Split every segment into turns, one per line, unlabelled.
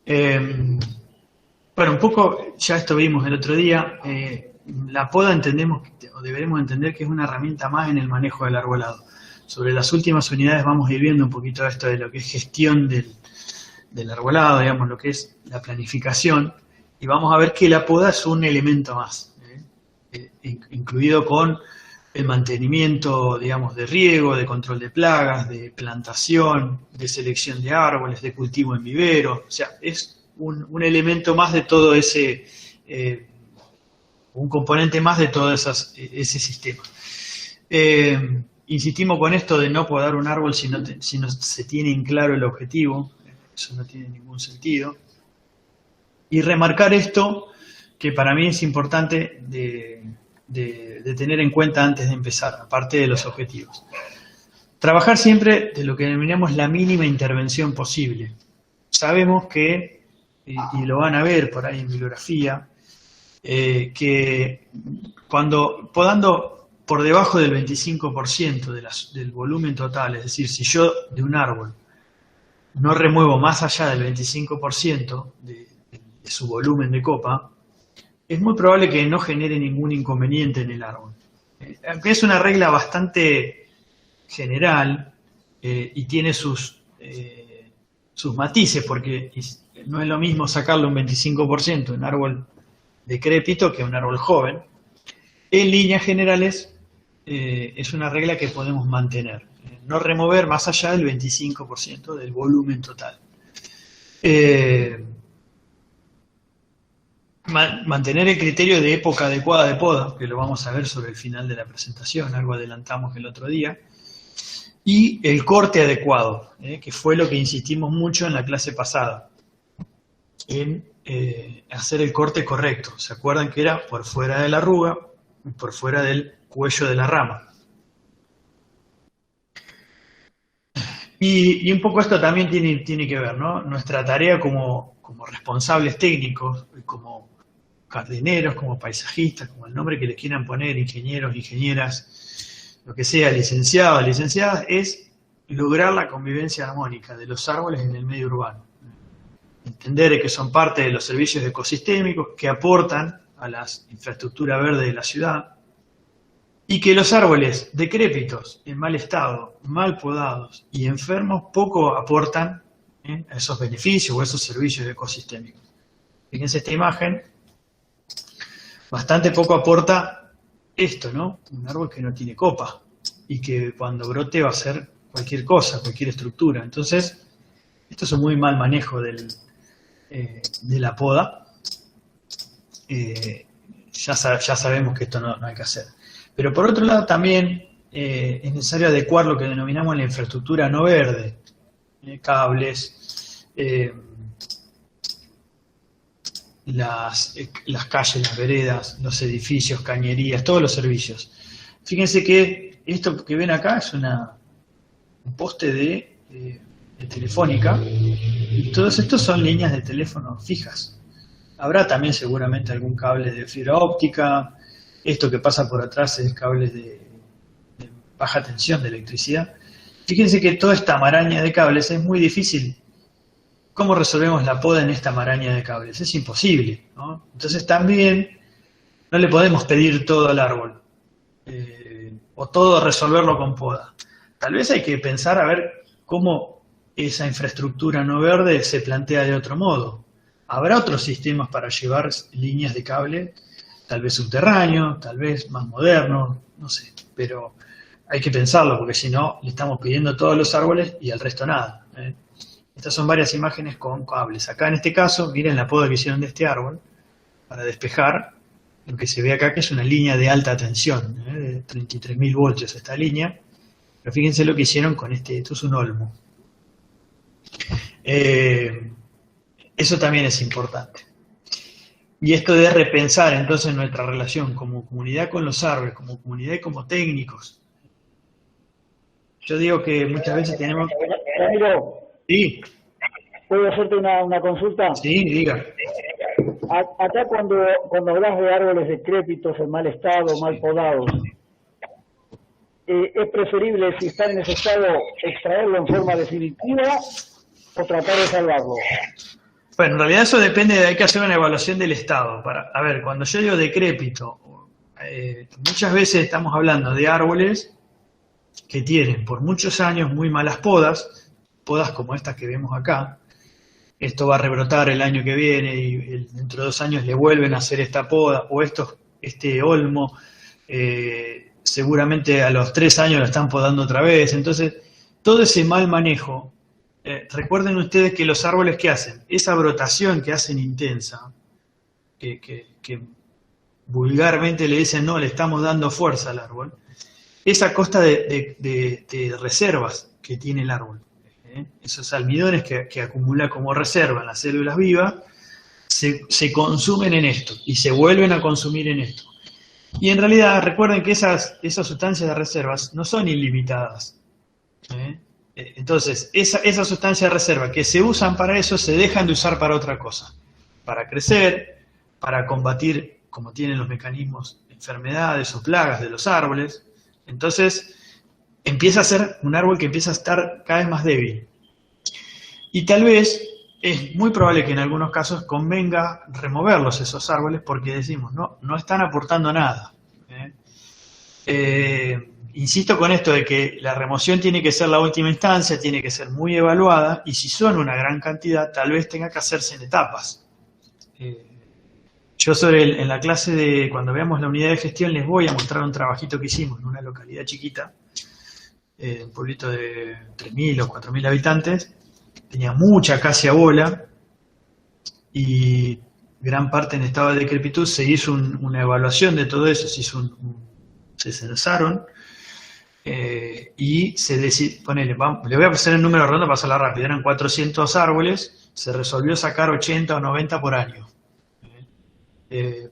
Bueno, un poco, ya esto vimos el otro día, la poda entendemos, o deberemos entender que es una herramienta más en el manejo del arbolado. Sobre las últimas unidades vamos a ir viendo un poquito esto de lo que es gestión del arbolado, digamos, lo que es la planificación, y vamos a ver que la poda es un elemento más, incluido con el mantenimiento, digamos, de riego, de control de plagas, de plantación, de selección de árboles, de cultivo en vivero. O sea, es un elemento más de todo ese, un componente más de todo ese sistema. Insistimos con esto de no podar un árbol si no se tiene en claro el objetivo. Eso no tiene ningún sentido. Y remarcar esto, que para mí es importante de tener en cuenta antes de empezar, aparte de los objetivos. Trabajar siempre de lo que denominamos la mínima intervención posible. Sabemos que, y lo van a ver por ahí en bibliografía, que cuando podando por debajo del 25% del volumen total, es decir, si yo de un árbol no remuevo más allá del 25% de su volumen de copa, es muy probable que no genere ningún inconveniente en el árbol. Aunque es una regla bastante general y tiene sus matices, porque no es lo mismo sacarle un 25% de un árbol decrépito que un árbol joven. En líneas generales es una regla que podemos mantener. No remover más allá del 25% del volumen total. Mantener el criterio de época adecuada de poda, que lo vamos a ver sobre el final de la presentación, algo adelantamos el otro día, y el corte adecuado, que fue lo que insistimos mucho en la clase pasada, en hacer el corte correcto. ¿Se acuerdan que era por fuera de la arruga y por fuera del cuello de la rama? Y un poco esto también tiene que ver, ¿no? Nuestra tarea como responsables técnicos, como jardineros, como paisajistas, como el nombre que les quieran poner, ingenieros, ingenieras, lo que sea, licenciados, licenciadas, es lograr la convivencia armónica de los árboles en el medio urbano. Entender que son parte de los servicios ecosistémicos que aportan a la infraestructura verde de la ciudad, y que los árboles decrépitos, en mal estado, mal podados y enfermos poco aportan a esos beneficios o a esos servicios ecosistémicos. Fíjense esta imagen, bastante poco aporta esto, ¿no? Un árbol que no tiene copa y que cuando brote va a ser cualquier cosa, cualquier estructura. Entonces, esto es un muy mal manejo de la poda. Ya sabemos que esto no hay que hacer. Pero por otro lado también es necesario adecuar lo que denominamos la infraestructura no verde, cables, las calles, las veredas, los edificios, cañerías, todos los servicios. Fíjense que esto que ven acá es un poste de telefónica, y todos estos son líneas de teléfono fijas. Habrá también seguramente algún cable de fibra óptica. Esto que pasa por atrás es cables de baja tensión de electricidad. Fíjense que toda esta maraña de cables es muy difícil. ¿Cómo resolvemos la poda en esta maraña de cables? Es imposible, ¿no? Entonces también no le podemos pedir todo al árbol, o todo resolverlo con poda. Tal vez hay que pensar a ver cómo esa infraestructura no verde se plantea de otro modo. Habrá otros sistemas para llevar líneas de cable, tal vez subterráneo, tal vez más moderno, no sé, pero hay que pensarlo, porque si no, le estamos pidiendo todos los árboles y al resto nada. Estas son varias imágenes con cables. Acá en este caso, miren la poda que hicieron de este árbol, para despejar lo que se ve acá, que es una línea de alta tensión, de 33.000 voltios esta línea, pero fíjense lo que hicieron con esto es un olmo. Eso también es importante. Y esto de repensar entonces nuestra relación como comunidad con los árboles, como comunidad y como técnicos. Yo digo que muchas veces tenemos...
Ramiro,
Sí.
¿puedo hacerte una consulta?
Sí, diga.
Acá cuando hablas de árboles decrépitos, en mal estado, mal podados, ¿es preferible, si están en ese estado, extraerlo en forma definitiva o tratar de salvarlo?
Bueno, en realidad eso depende, hay que hacer una evaluación del estado. A ver, cuando yo digo decrépito, muchas veces estamos hablando de árboles que tienen por muchos años muy malas podas como estas que vemos acá. Esto va a rebrotar el año que viene y dentro de 2 años le vuelven a hacer esta poda, o este olmo, seguramente a los 3 años lo están podando otra vez. Entonces, todo ese mal manejo, recuerden ustedes que los árboles que hacen, esa brotación que hacen intensa, que vulgarmente le dicen no, le estamos dando fuerza al árbol, es a costa de reservas que tiene el árbol. Esos almidones que acumula como reserva en las células vivas se consumen en esto y se vuelven a consumir en esto. Y en realidad recuerden que esas sustancias de reservas no son ilimitadas. Entonces, esas sustancias de reserva que se usan para eso se dejan de usar para otra cosa. Para crecer, para combatir, como tienen los mecanismos, enfermedades o plagas de los árboles. Entonces, empieza a ser un árbol que empieza a estar cada vez más débil. Y tal vez es muy probable que en algunos casos convenga removerlos esos árboles porque decimos, no están aportando nada. Insisto con esto de que la remoción tiene que ser la última instancia, tiene que ser muy evaluada, y si son una gran cantidad, tal vez tenga que hacerse en etapas. Yo en la clase cuando veamos la unidad de gestión, les voy a mostrar un trabajito que hicimos en una localidad chiquita, un pueblito de 3.000 o 4.000 habitantes, tenía mucha acacia bola, y gran parte en estado de decrepitud. Se hizo una evaluación de todo eso, se censaron, y se decidió, le voy a pasar el número redondo para hacerla rápido, eran 400 árboles, se resolvió sacar 80 o 90 por año.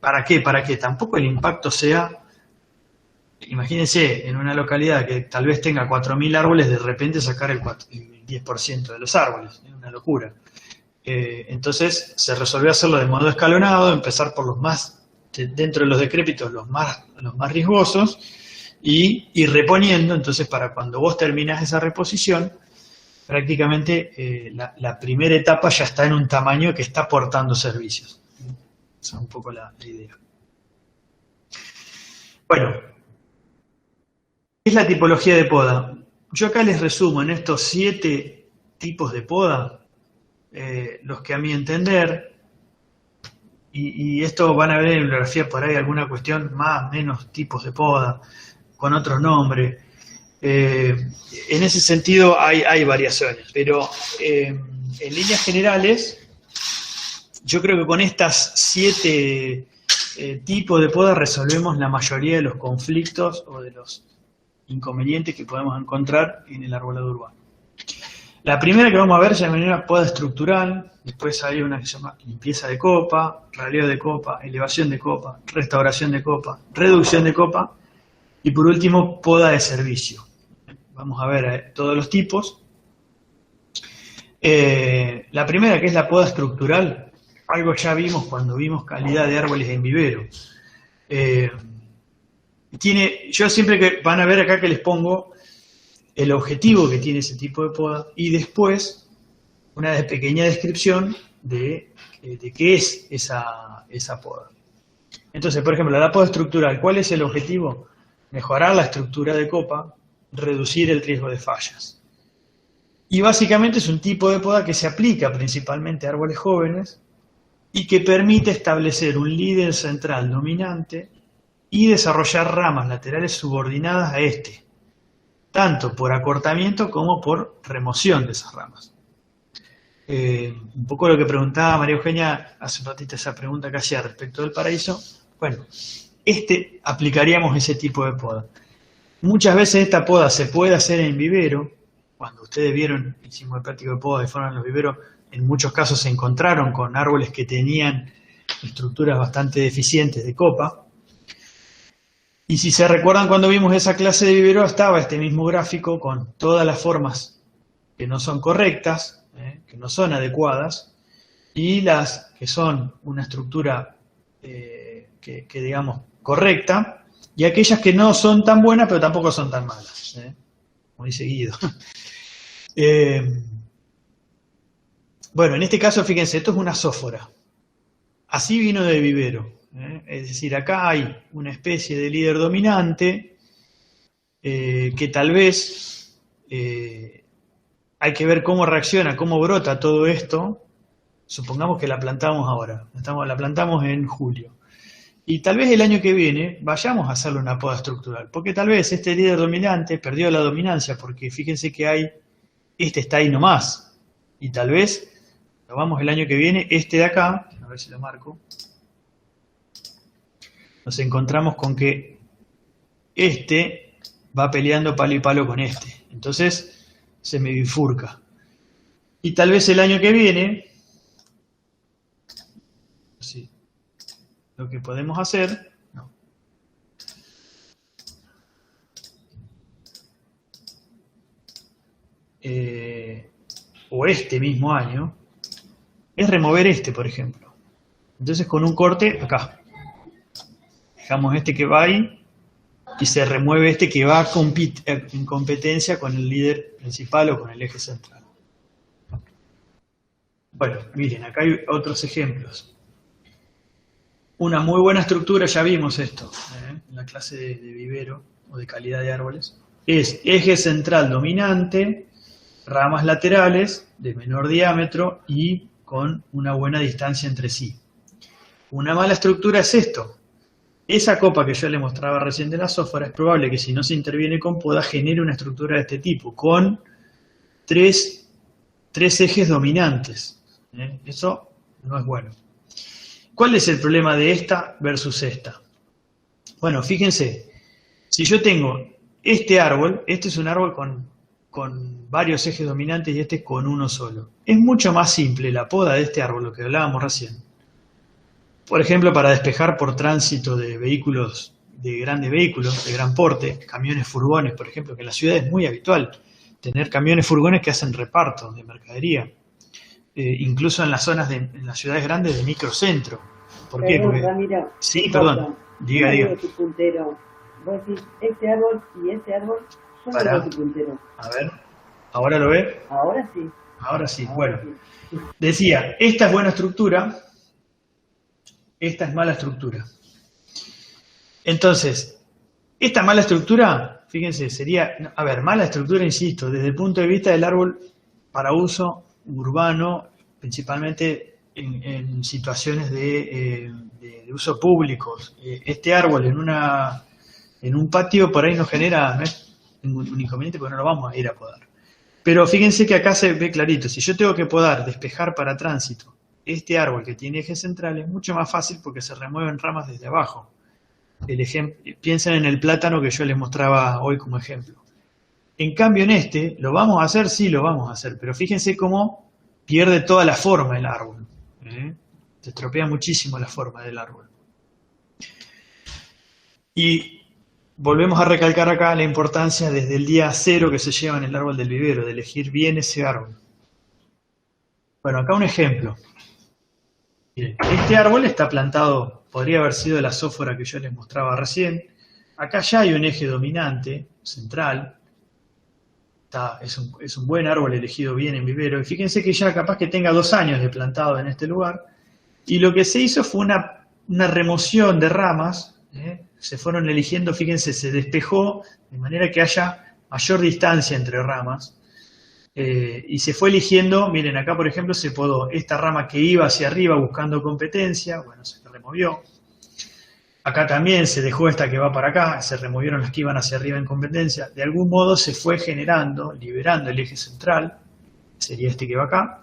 ¿Para qué? Para que tampoco el impacto sea, imagínense, en una localidad que tal vez tenga 4.000 árboles, de repente sacar el 10% de los árboles, es una locura. Entonces se resolvió hacerlo de modo escalonado, empezar por los más, dentro de los decrépitos, los más riesgosos, y ir reponiendo. Entonces, para cuando vos terminás esa reposición, prácticamente la primera etapa ya está en un tamaño que está aportando servicios. Esa es un poco la idea. Bueno, ¿qué es la tipología de poda? Yo acá les resumo en estos 7 tipos de poda, los que a mi entender, y esto van a ver en bibliografía por ahí alguna cuestión más, menos tipos de poda, con otros nombres. En ese sentido hay variaciones, pero en líneas generales, yo creo que con estas 7 tipos de poda resolvemos la mayoría de los conflictos o de los inconvenientes que podemos encontrar en el arbolado urbano. La primera que vamos a ver se llama poda estructural, después hay una que se llama limpieza de copa, raleo de copa, elevación de copa, restauración de copa, reducción de copa, y por último poda de servicio. Vamos a ver todos los tipos. La primera, que es la poda estructural, algo ya vimos cuando vimos calidad de árboles en vivero. Yo siempre que van a ver acá que les pongo el objetivo que tiene ese tipo de poda y después una pequeña descripción de qué es esa poda. Entonces, por ejemplo, la poda estructural, ¿cuál es el objetivo? Mejorar la estructura de copa, reducir el riesgo de fallas. Y básicamente es un tipo de poda que se aplica principalmente a árboles jóvenes y que permite establecer un líder central dominante y desarrollar ramas laterales subordinadas a este, tanto por acortamiento como por remoción de esas ramas. Un poco lo que preguntaba María Eugenia hace un ratito, esa pregunta que hacía respecto del paraíso. Bueno, aplicaríamos ese tipo de poda. Muchas veces esta poda se puede hacer en vivero. Cuando ustedes vieron, hicimos el práctico de poda de forma en los viveros, en muchos casos se encontraron con árboles que tenían estructuras bastante deficientes de copa. Y si se recuerdan, cuando vimos esa clase de vivero estaba este mismo gráfico con todas las formas que no son correctas, que no son adecuadas, y las que son una estructura que digamos correcta, y aquellas que no son tan buenas pero tampoco son tan malas, muy seguido. Bueno, en este caso, fíjense, esto es una sófora. Así vino de vivero. Es decir, acá hay una especie de líder dominante que tal vez hay que ver cómo reacciona, cómo brota todo esto. Supongamos que la plantamos ahora, la plantamos en julio. Y tal vez el año que viene vayamos a hacerle una poda estructural, porque tal vez este líder dominante perdió la dominancia, porque fíjense que este está ahí nomás. Y tal vez, lo vamos el año que viene, este de acá, a ver si lo marco, nos encontramos con que este va peleando palo y palo con este. Entonces se me bifurca. Y tal vez el año que viene, sí, lo que podemos hacer, no. O este mismo año, es remover este, por ejemplo. Entonces con un corte acá. Dejamos este que va ahí y se remueve este que va en competencia con el líder principal o con el eje central. Bueno, miren, acá hay otros ejemplos. Una muy buena estructura, ya vimos esto en la clase de vivero o de calidad de árboles, es eje central dominante, ramas laterales de menor diámetro y con una buena distancia entre sí. Una mala estructura es esto. Esa copa que yo le mostraba recién de la sófora, es probable que si no se interviene con poda genere una estructura de este tipo, con tres ejes dominantes. Eso no es bueno. ¿Cuál es el problema de esta versus esta? Bueno, fíjense, si yo tengo este árbol, este es un árbol con varios ejes dominantes y este con uno solo. Es mucho más simple la poda de este árbol, lo que hablábamos recién. Por ejemplo, para despejar por tránsito de vehículos, de grandes vehículos, de gran porte, camiones, furgones, por ejemplo, que en la ciudad es muy habitual tener camiones, furgones que hacen reparto de mercadería. Incluso en las zonas en las ciudades grandes de microcentro. ¿Por qué?
Perdón,
Porque...
Ramiro.
Sí, perdón. Diga.
Tu puntero. Vos decís, este árbol y este árbol son
Para.
de tu puntero.
A ver, ¿ahora lo ve?
Ahora sí.
Ahora sí,
Ahora
bueno.
sí.
Decía, esta es buena estructura, esta es mala estructura. Entonces, esta mala estructura, fíjense, sería, a ver, mala estructura, insisto, desde el punto de vista del árbol para uso urbano, principalmente en situaciones de uso público. Este árbol en un patio por ahí no genera, no es ningún inconveniente porque no lo vamos a ir a podar. Pero fíjense que acá se ve clarito, si yo tengo que podar, despejar para tránsito, este árbol que tiene eje central es mucho más fácil porque se remueven ramas desde abajo. Piensen en el plátano que yo les mostraba hoy como ejemplo. En cambio en este, ¿lo vamos a hacer? Sí, lo vamos a hacer, pero fíjense cómo pierde toda la forma el árbol. Se estropea muchísimo la forma del árbol. Y volvemos a recalcar acá la importancia desde el día cero que se lleva en el árbol del vivero, de elegir bien ese árbol. Bueno, acá un ejemplo. Miren, este árbol está plantado, podría haber sido la sófora que yo les mostraba recién. Acá ya hay un eje dominante, central. Es un buen árbol elegido bien en vivero. Y fíjense que ya capaz que tenga 2 años de plantado en este lugar. Y lo que se hizo fue una remoción de ramas. Se fueron eligiendo, fíjense, se despejó de manera que haya mayor distancia entre ramas. Y se fue eligiendo, miren, acá por ejemplo se podó esta rama que iba hacia arriba buscando competencia, bueno, se removió. Acá también se dejó esta que va para acá, se removieron las que iban hacia arriba en competencia. De algún modo se fue generando, liberando el eje central, sería este que va acá,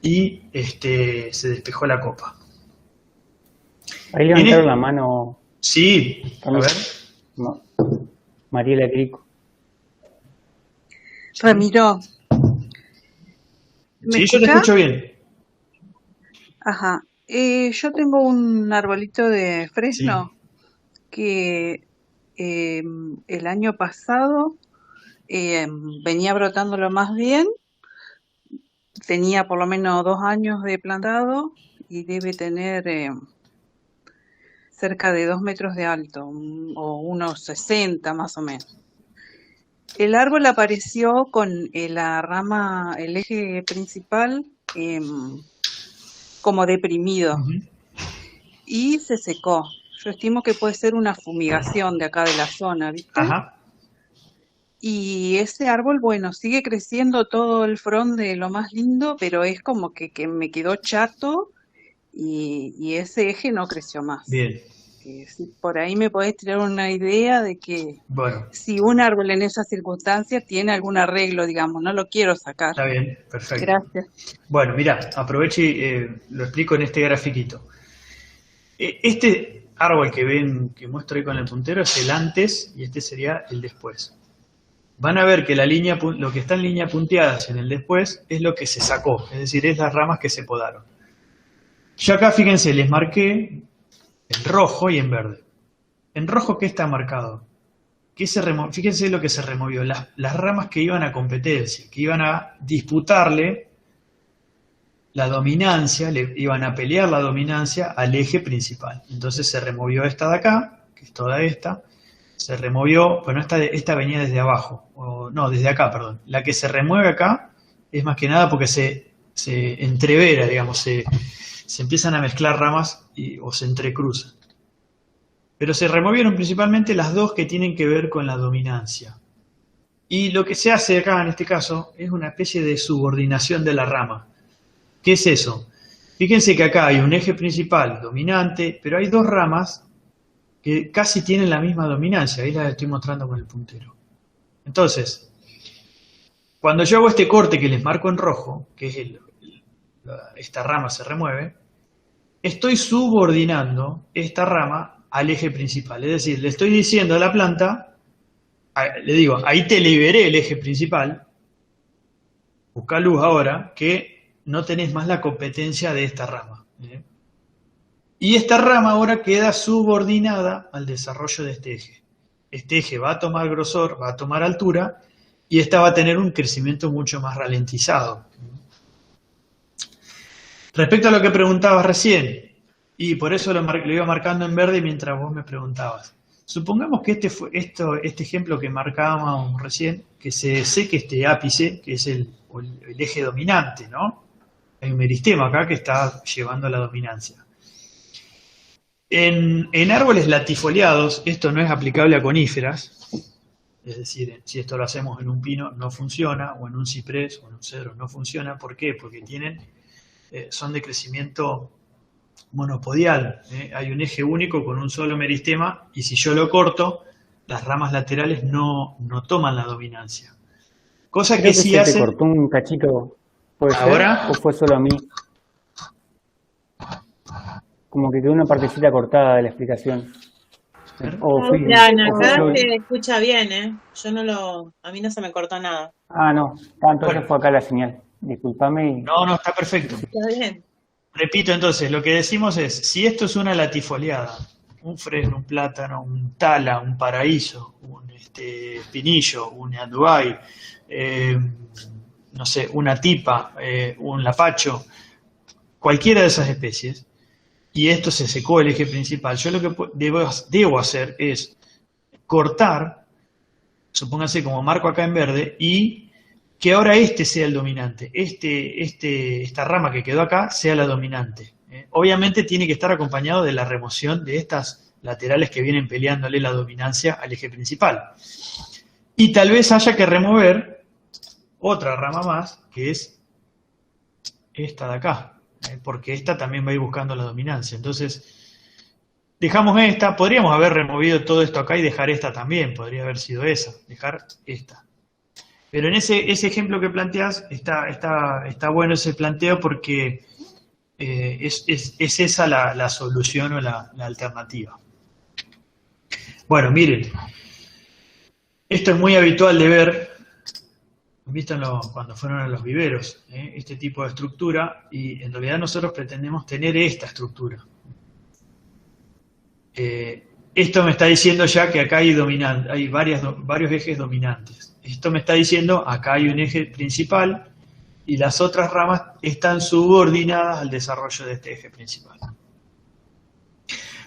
y se despejó la copa.
Ahí levantaron la mano.
Sí, a ver.
No. Mariela Crico.
Ramiro.
Sí, yo te escucho bien.
Ajá. Yo tengo un arbolito de fresno que el año pasado venía brotándolo más bien. Tenía por lo menos 2 años de plantado y debe tener cerca de 2 metros de alto, o unos 60 más o menos. El árbol apareció con la rama, el eje principal como deprimido
Ujú.
y se secó. Yo estimo que puede ser una fumigación de acá de la zona, ¿viste?
Ajá.
Y ese árbol, bueno, sigue creciendo todo el front de lo más lindo, pero es como que me quedó chato y ese eje no creció más.
Bien.
Si por ahí me podés tirar una idea de que
Bueno,
si un árbol en esas circunstancias tiene algún arreglo, digamos, no lo quiero sacar.
está bien, perfecto.
Gracias.
Bueno, mira, aprovecho y lo explico en este grafiquito. Este árbol que ven, que muestro ahí con el puntero, es el antes y este sería el después. Van a ver que la línea, lo que está en línea punteadas en el después es lo que se sacó, es decir, es las ramas que se podaron. Yo acá, fíjense, les marqué en rojo y en verde. En rojo, ¿qué está marcado? Fíjense lo que se removió, las ramas que iban a competencia, que iban a disputarle la dominancia, le iban a pelear la dominancia al eje principal. Entonces se removió esta de acá, que es toda esta, se removió, bueno, esta venía desde abajo, no, desde acá, perdón. La que se remueve acá es más que nada porque se entrevera, digamos, se empiezan a mezclar ramas o se entrecruzan. Pero se removieron principalmente las dos que tienen que ver con la dominancia. Y lo que se hace acá, en este caso, es una especie de subordinación de la rama. ¿Qué es eso? Fíjense que acá hay un eje principal dominante, pero hay dos ramas que casi tienen la misma dominancia. Ahí las estoy mostrando con el puntero. Entonces, cuando yo hago este corte que les marco en rojo, que es esta rama se remueve, estoy subordinando esta rama al eje principal. Es decir, le estoy diciendo a la planta, le digo, ahí te liberé el eje principal, busca luz ahora, que no tenés más la competencia de esta rama. Y esta rama ahora queda subordinada al desarrollo de este eje. Este eje va a tomar grosor, va a tomar altura, y esta va a tener un crecimiento mucho más ralentizado. Respecto a lo que preguntabas recién, y por eso lo iba marcando en verde mientras vos me preguntabas. Supongamos que este ejemplo que marcábamos recién, que se seque este ápice, que es el eje dominante, ¿no? Hay un meristema acá que está llevando a la dominancia. En árboles latifoliados, esto no es aplicable a coníferas, es decir, si esto lo hacemos en un pino no funciona, o en un ciprés o en un cedro no funciona. ¿Por qué? Porque son de crecimiento monopodial. Hay un eje único con un solo meristema y si yo lo corto, las ramas laterales no toman la dominancia. Cosa
Creo que
sí
se
hace...
te cortó un cachito. ¿Puede
¿Ahora?
ser? ¿O fue solo a mí? Como que quedó una partecita cortada de la explicación. O fui,
Acá
o fui-
se escucha bien, ¿eh? A mí no se me cortó nada.
Ah, no. Entonces
Bueno.
fue acá la señal. Disculpame.
No, está perfecto.
Está bien.
Repito entonces, lo que decimos es, si esto es una latifoliada, un fresno, un plátano, un tala, un paraíso, un espinillo, un anduay, no sé, una tipa, un lapacho, cualquiera de esas especies, y esto se secó el eje principal, yo lo que debo hacer es cortar, supónganse como marco acá en verde, y que ahora este sea el dominante, esta rama que quedó acá sea la dominante. Obviamente tiene que estar acompañado de la remoción de estas laterales que vienen peleándole la dominancia al eje principal. Y tal vez haya que remover otra rama más, que es esta de acá, porque esta también va a ir buscando la dominancia. Entonces, dejamos esta, podríamos haber removido todo esto acá y dejar esta también, podría haber sido esa, dejar esta. Pero en ese ejemplo que planteas, está bueno ese planteo porque es esa la solución o la alternativa. Bueno, miren, esto es muy habitual de ver, visto cuando fueron a los viveros, este tipo de estructura, y en realidad nosotros pretendemos tener esta estructura. Esto me está diciendo ya que acá hay varios ejes dominantes. Esto me está diciendo, acá hay un eje principal y las otras ramas están subordinadas al desarrollo de este eje principal.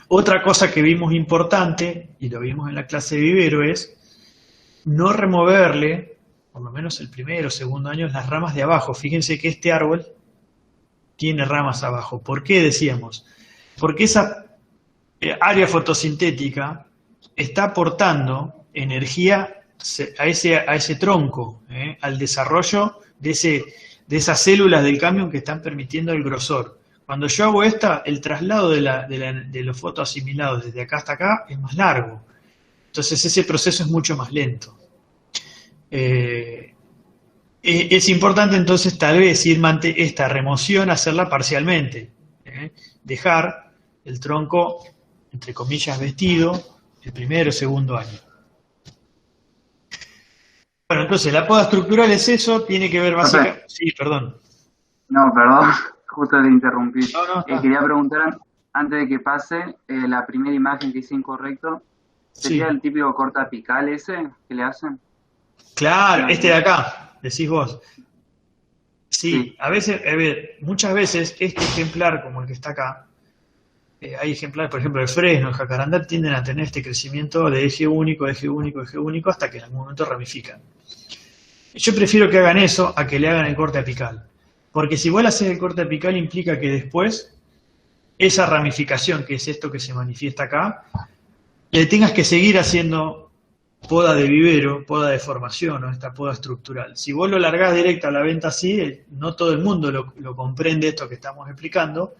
Otra cosa que vimos importante, y lo vimos en la clase de vivero, es no removerle, por lo menos el primero o segundo año, las ramas de abajo. Fíjense que este árbol tiene ramas abajo. ¿Por qué decíamos? Porque esa área fotosintética está aportando energía a ese tronco, al desarrollo de esas células del cámbium que están permitiendo el grosor. Cuando yo hago el traslado de los fotoasimilados desde acá hasta acá es más largo. Entonces ese proceso es mucho más lento. Es importante entonces tal vez esta remoción hacerla parcialmente. Dejar el tronco, entre comillas, vestido el primero o segundo año. Bueno, entonces la poda estructural es eso, tiene que ver básicamente... Sí, perdón.
No, perdón, justo te interrumpí.
No,
Quería preguntar, antes de que pase, la primera imagen que hice incorrecto, ¿sería
Sí.
el típico corta apical ese que le hacen?
Claro, este de acá, decís vos. Sí,
Sí.
a veces, muchas veces este ejemplar, como el que está acá, hay ejemplares, por ejemplo, de fresno, el jacarandá, tienden a tener este crecimiento de eje único, eje único, eje único, hasta que en algún momento ramifican. Yo prefiero que hagan eso a que le hagan el corte apical. Porque si vos le haces el corte apical implica que después, esa ramificación, que es esto que se manifiesta acá, le tengas que seguir haciendo poda de vivero, poda de formación o esta poda estructural. Si vos lo largás directo a la venta así, no todo el mundo lo comprende esto que estamos explicando,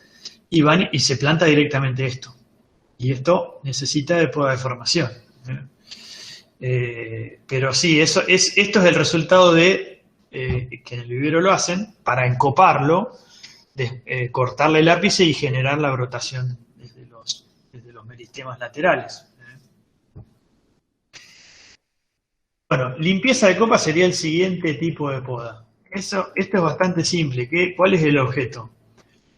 y se planta directamente esto. Y esto necesita de poda de formación. Pero sí, esto es el resultado de que en el vivero lo hacen para encoparlo, cortarle el ápice y generar la brotación desde los meristemas laterales. Bueno, limpieza de copa sería el siguiente tipo de poda. Esto es bastante simple. ¿Cuál es el objeto?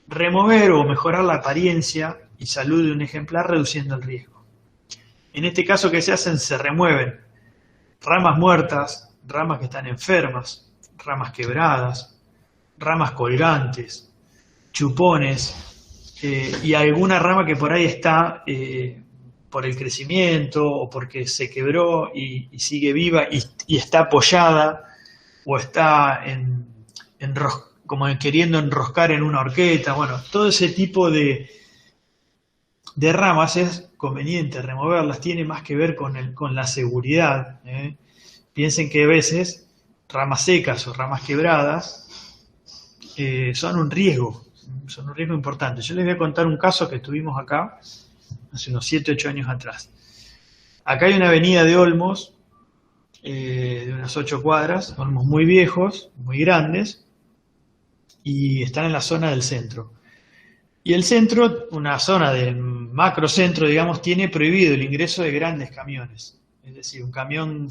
Remover o mejorar la apariencia y salud de un ejemplar reduciendo el riesgo. En este caso, ¿qué se hacen? Se remueven ramas muertas, ramas que están enfermas, ramas quebradas, ramas colgantes, chupones y alguna rama que por ahí está por el crecimiento o porque se quebró y sigue viva y está apoyada o está como queriendo enroscar en una horqueta. Bueno, todo ese tipo de ramas es conveniente removerlas, tiene más que ver con la seguridad. Piensen que a veces ramas secas o ramas quebradas son un riesgo importante. Yo les voy a contar un caso que tuvimos acá hace unos 7 o 8 años atrás. Acá hay una avenida de olmos de unas 8 cuadras, olmos muy viejos, muy grandes, y están en la zona del centro. Y el centro, una zona del macrocentro, digamos, tiene prohibido el ingreso de grandes camiones. Es decir, un camión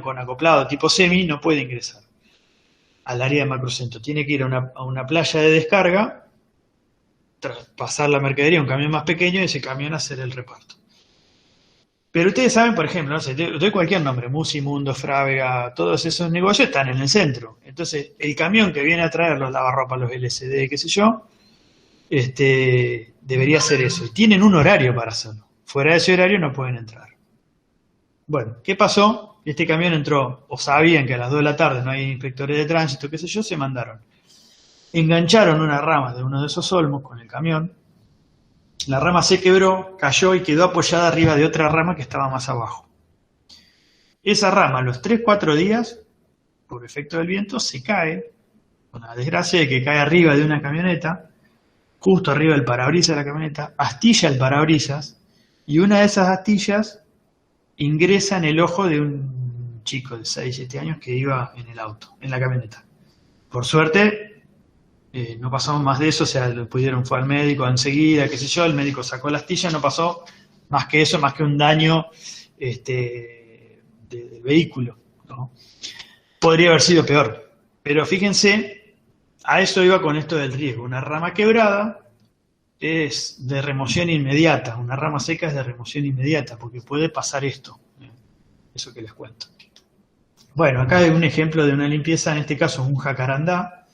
con acoplado tipo semi no puede ingresar al área de macrocentro. Tiene que ir a una playa de descarga, pasar la mercadería a un camión más pequeño y ese camión hacer el reparto. Pero ustedes saben, por ejemplo, no sé, doy cualquier nombre, Musimundo, Frávega, todos esos negocios están en el centro. Entonces, el camión que viene a traer los lavarropas, los LCD, qué sé yo, debería hacer eso. Y tienen un horario para hacerlo. Fuera de ese horario no pueden entrar. Bueno, ¿qué pasó? Este camión entró, o sabían que a las 2 de la tarde no hay inspectores de tránsito, qué sé yo, se mandaron. Engancharon una rama de uno de esos olmos con el camión. La rama se quebró, cayó y quedó apoyada arriba de otra rama que estaba más abajo. Esa rama, a los 3-4 días, por efecto del viento, se cae, con la desgracia de que cae arriba de una camioneta, justo arriba del parabrisas de la camioneta, astilla el parabrisas, y una de esas astillas ingresa en el ojo de un chico de 6-7 años que iba en el auto, en la camioneta. Por suerte, no pasamos más de eso, o sea, fue al médico enseguida, qué sé yo, el médico sacó la astilla, no pasó más que eso, más que un daño del vehículo, ¿no? Podría haber sido peor, pero fíjense, a eso iba con esto del riesgo. Una rama quebrada es de remoción inmediata, una rama seca es de remoción inmediata, porque puede pasar esto, eso que les cuento. Bueno, acá hay un ejemplo de una limpieza, en este caso un jacarandá.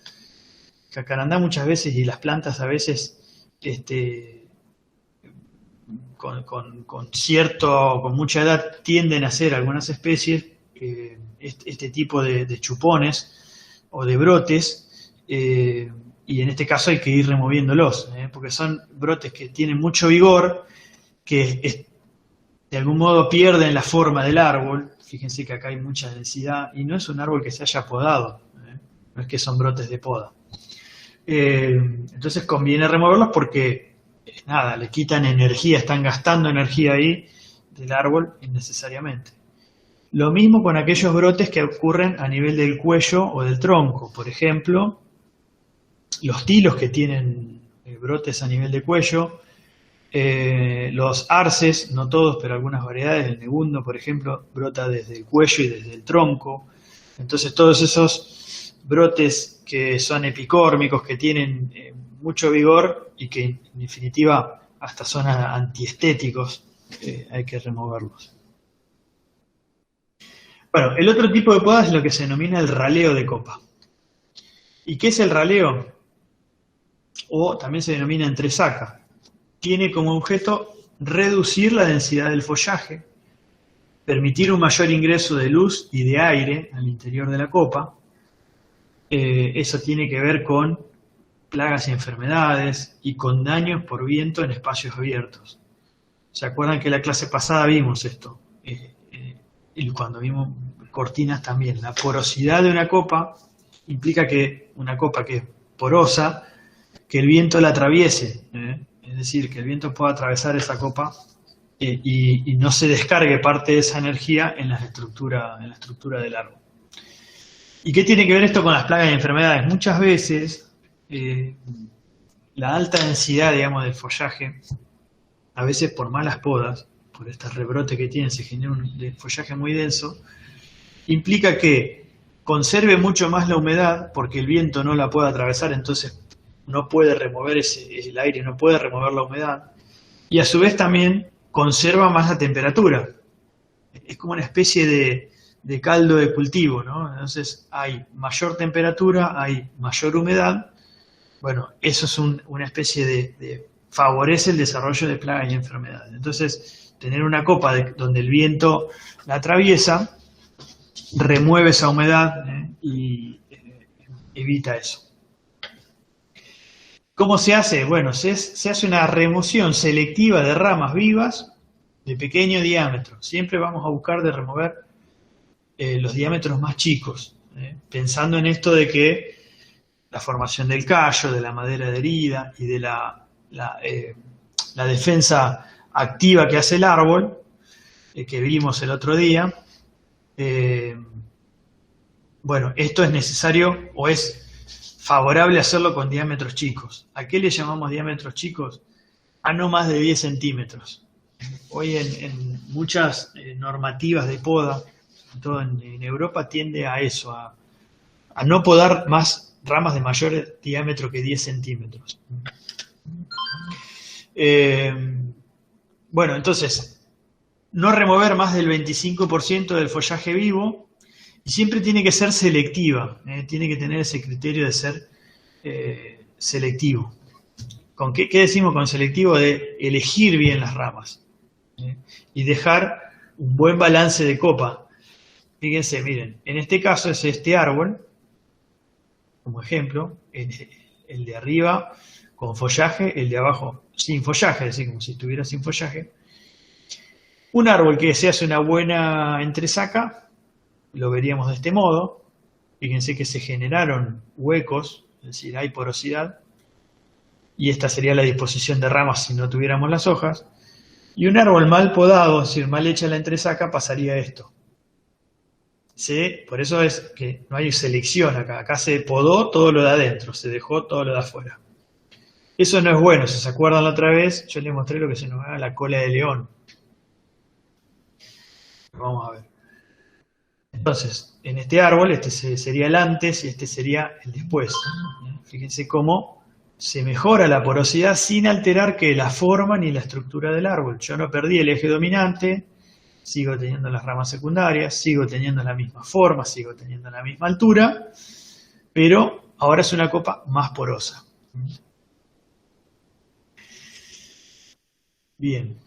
Jacarandá muchas veces y las plantas a veces con mucha edad tienden a hacer algunas especies este tipo de chupones o de brotes y y en este caso hay que ir removiéndolos, porque son brotes que tienen mucho vigor, que de algún modo pierden la forma del árbol. Fíjense que acá hay mucha densidad y no es un árbol que se haya podado, no es que son brotes de poda. Entonces conviene removerlos porque, nada, le quitan energía, están gastando energía ahí del árbol innecesariamente. Lo mismo con aquellos brotes que ocurren a nivel del cuello o del tronco. Por ejemplo, los tilos que tienen brotes a nivel de cuello, los arces, no todos, pero algunas variedades, el negundo, por ejemplo, brota desde el cuello y desde el tronco. Entonces todos esos brotes que son epicórmicos, que tienen mucho vigor y que en definitiva hasta son antiestéticos, hay que removerlos. Bueno, el otro tipo de poda es lo que se denomina el raleo de copa. ¿Y qué es el raleo? O también se denomina entresaca. Tiene como objeto reducir la densidad del follaje, permitir un mayor ingreso de luz y de aire al interior de la copa. Eso tiene que ver con plagas y enfermedades y con daños por viento en espacios abiertos. ¿Se acuerdan que la clase pasada vimos esto? Y cuando vimos cortinas también. La porosidad de una copa implica que una copa que es porosa, que el viento la atraviese, es decir, que el viento pueda atravesar esa copa y no se descargue parte de esa energía en la estructura del árbol. ¿Y qué tiene que ver esto con las plagas y enfermedades? Muchas veces la alta densidad, digamos, del follaje, a veces por malas podas, por este rebrote que tienen, se genera un follaje muy denso, implica que conserve mucho más la humedad porque el viento no la puede atravesar, entonces no puede remover el aire, no puede remover la humedad, y a su vez también conserva más la temperatura. Es como una especie de caldo de cultivo, ¿no? Entonces hay mayor temperatura, hay mayor humedad. Bueno, eso es una especie de favorece el desarrollo de plagas y enfermedades. Entonces, tener una copa donde el viento la atraviesa, remueve esa humedad y evita eso. ¿Cómo se hace? Bueno, se hace una remoción selectiva de ramas vivas de pequeño diámetro. Siempre vamos a buscar de remover los diámetros más chicos, pensando en esto de que la formación del callo, de la madera adherida y de la defensa activa que hace el árbol, que vimos el otro día, bueno, esto es necesario o es favorable hacerlo con diámetros chicos. ¿A qué le llamamos diámetros chicos? A no más de 10 centímetros. Hoy en muchas normativas de poda, sobre todo en Europa, tiende a eso, a no podar más ramas de mayor diámetro que 10 centímetros. Bueno, entonces, no remover más del 25% del follaje vivo, y siempre tiene que ser selectiva, tiene que tener ese criterio de ser selectivo. ¿Con qué decimos con selectivo? De elegir bien las ramas y dejar un buen balance de copa. Fíjense, miren, en este caso es este árbol, como ejemplo, el de arriba con follaje, el de abajo sin follaje, es decir, como si estuviera sin follaje. Un árbol que se hace una buena entresaca, lo veríamos de este modo. Fíjense que se generaron huecos, es decir, hay porosidad, y esta sería la disposición de ramas si no tuviéramos las hojas. Y un árbol mal podado, es decir, mal hecha la entresaca, pasaría esto. Por eso es que no hay selección acá. Acá se podó todo lo de adentro, se dejó todo lo de afuera. Eso no es bueno. Si se acuerdan la otra vez, yo les mostré lo que se llama la cola de león. Vamos a ver. Entonces, en este árbol, este sería el antes y este sería el después. Fíjense cómo se mejora la porosidad sin alterar que la forma ni la estructura del árbol. Yo no perdí el eje dominante, sigo teniendo las ramas secundarias, sigo teniendo la misma forma, sigo teniendo la misma altura, pero ahora es una copa más porosa. Bien.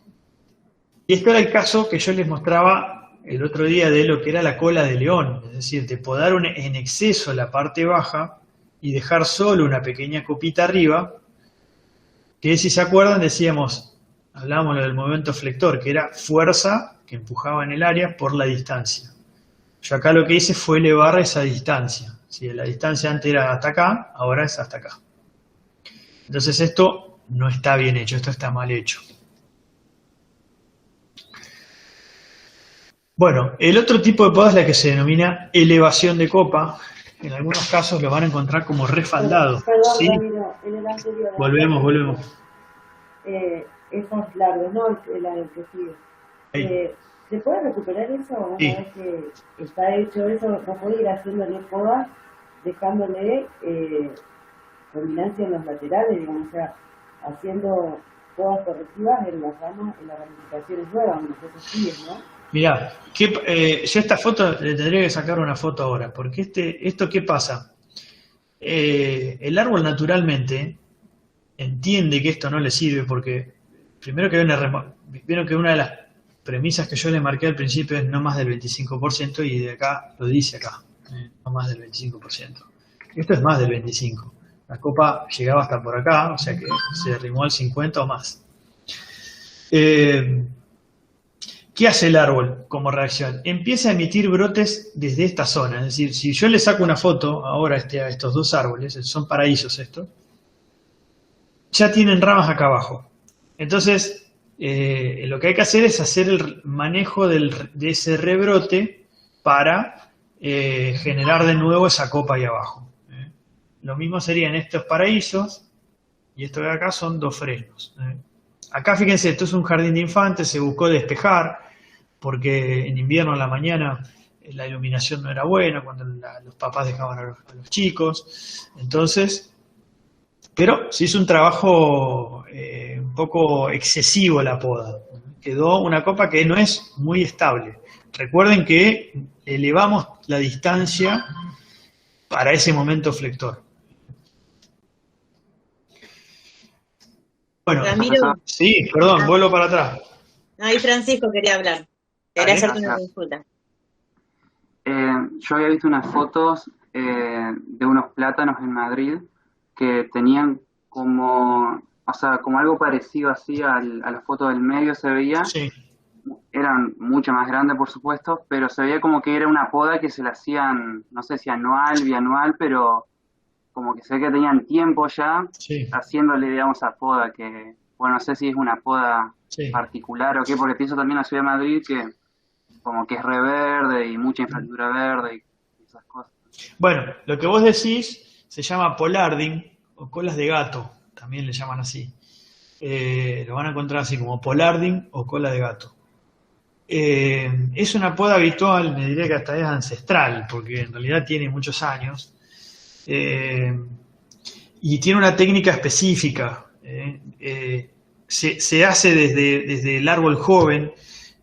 Y este era el caso que yo les mostraba el otro día de lo que era la cola de león, es decir, de podar en exceso la parte baja y dejar solo una pequeña copita arriba, que si se acuerdan decíamos, hablábamos del momento flector, que era fuerza que empujaba en el área por la distancia. Yo acá lo que hice fue elevar esa distancia. Si la distancia antes era hasta acá, ahora es hasta acá. Entonces esto no está bien hecho, esto está mal hecho. Bueno, el otro tipo de poda es la que se denomina elevación de copa. En algunos casos lo van a encontrar como refaldado.
Perdón,
¿Sí?
Ramiro, en el anterior.
Volvemos.
Esos largos, no el que sigue.
Ahí.
¿Se puede recuperar eso una
Sí.
vez que está hecho eso? ¿No puede ir haciéndole podas, dejándole dominancia en los laterales, digamos, o sea, haciendo podas correctivas en las ramas, en las ramificaciones nuevas, en los que se siguen, ¿no?
Mirá, yo esta foto le tendría que sacar una foto ahora, porque esto ¿qué pasa? El árbol naturalmente entiende que esto no le sirve porque primero que vieron que una de las premisas que yo le marqué al principio es no más del 25% y de acá lo dice acá, no más del 25%. Esto es más del 25%. La copa llegaba hasta por acá, o sea que se derrimó al 50 o más. ¿Qué hace el árbol como reacción? Empieza a emitir brotes desde esta zona. Es decir, si yo le saco una foto ahora a estos dos árboles, son paraísos estos, ya tienen ramas acá abajo. Entonces, lo que hay que hacer es hacer el manejo de ese rebrote para generar de nuevo esa copa ahí abajo. Lo mismo serían estos paraísos y esto de acá son dos frenos. Acá fíjense, esto es un jardín de infantes, se buscó despejar porque en invierno a la mañana la iluminación no era buena cuando los papás dejaban a los chicos. Entonces, pero se hizo un trabajo un poco excesivo la poda. Quedó una copa que no es muy estable. Recuerden que elevamos la distancia para ese momento flector. Bueno,
Ramiro,
sí, perdón, vuelvo para atrás.
ahí Francisco quería hablar. Quería
Dale.
hacerte una consulta.
Yo había visto unas fotos de unos plátanos en Madrid que tenían como, o sea, como algo parecido así a la foto del medio se veía.
Sí,
Eran mucho más grandes, por supuesto, pero se veía como que era una poda que se la hacían, no sé si anual, bianual, pero como que se ve que tenían tiempo ya
sí,
haciéndole, digamos, a poda, que, bueno, no sé si es una poda
sí.
particular o qué, porque pienso también en la ciudad de Madrid que como que es reverde y mucha infraestructura verde y esas cosas.
Bueno, lo que vos decís se llama polarding o colas de gato, también le llaman así. Lo van a encontrar así como polarding o cola de gato. Es una poda habitual, me diría que hasta es ancestral, porque en realidad tiene muchos años. Y tiene una técnica específica. Se hace desde el árbol joven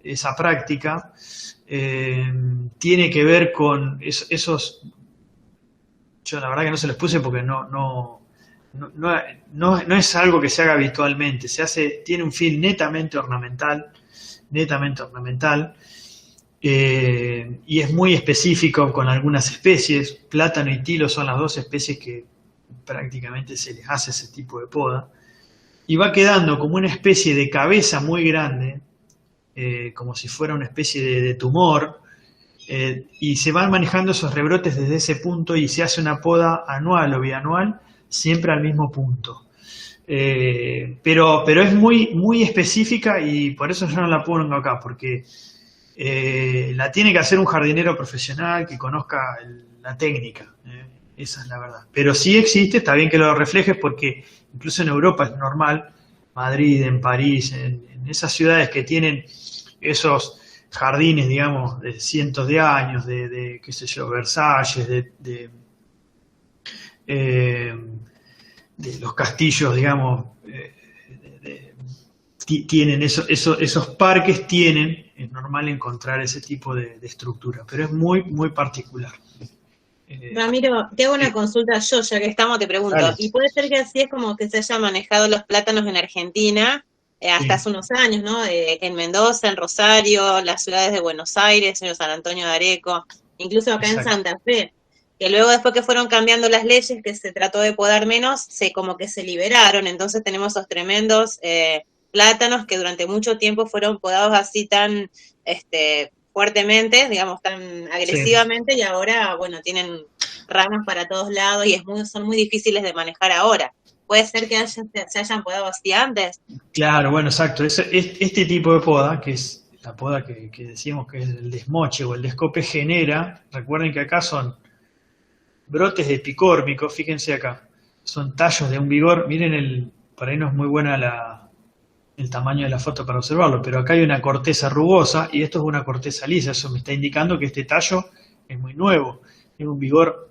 esa práctica. Tiene que ver con esos. Yo la verdad que no se los puse porque no es algo que se haga habitualmente. Tiene un fin netamente ornamental. Y es muy específico con algunas especies. Plátano y tilo son las dos especies que prácticamente se les hace ese tipo de poda. Y va quedando como una especie de cabeza muy grande, como si fuera una especie de tumor, y se van manejando esos rebrotes desde ese punto y se hace una poda anual o bianual, siempre al mismo punto. Pero es muy específica y por eso yo no la pongo acá, porque la tiene que hacer un jardinero profesional que conozca la técnica, esa es la verdad. Pero sí existe, está bien que lo reflejes porque incluso en Europa es normal, Madrid, en París, en esas ciudades que tienen esos jardines, digamos, de cientos de años, de qué sé yo, Versalles, de los castillos, digamos, tienen esos parques tienen, es normal encontrar ese tipo de estructura, pero es muy particular.
Ramiro, te hago una consulta yo, ya que estamos, te pregunto.
Dale.
Y puede ser que así es como que se hayan manejado los plátanos en Argentina hasta
Sí.
hace unos años, ¿no? En Mendoza, en Rosario, las ciudades de Buenos Aires, en San Antonio de Areco, incluso acá
Exacto.
en Santa Fe. que luego después que fueron cambiando las leyes, que se trató de podar menos, como que se liberaron, entonces tenemos esos tremendos plátanos que durante mucho tiempo fueron podados así tan fuertemente, digamos, tan agresivamente, y ahora, bueno, tienen ramas para todos lados y son muy difíciles de manejar ahora. ¿Puede ser que se hayan podado así antes?
Claro, bueno, exacto. Este tipo de poda, que es la poda que decimos que es el desmoche o el descope, genera, recuerden que acá son brotes epicórmicos, fíjense acá, son tallos de un vigor, miren, por ahí no es muy buena el tamaño de la foto para observarlo, pero acá hay una corteza rugosa y esto es una corteza lisa, eso me está indicando que este tallo es muy nuevo, tiene un vigor,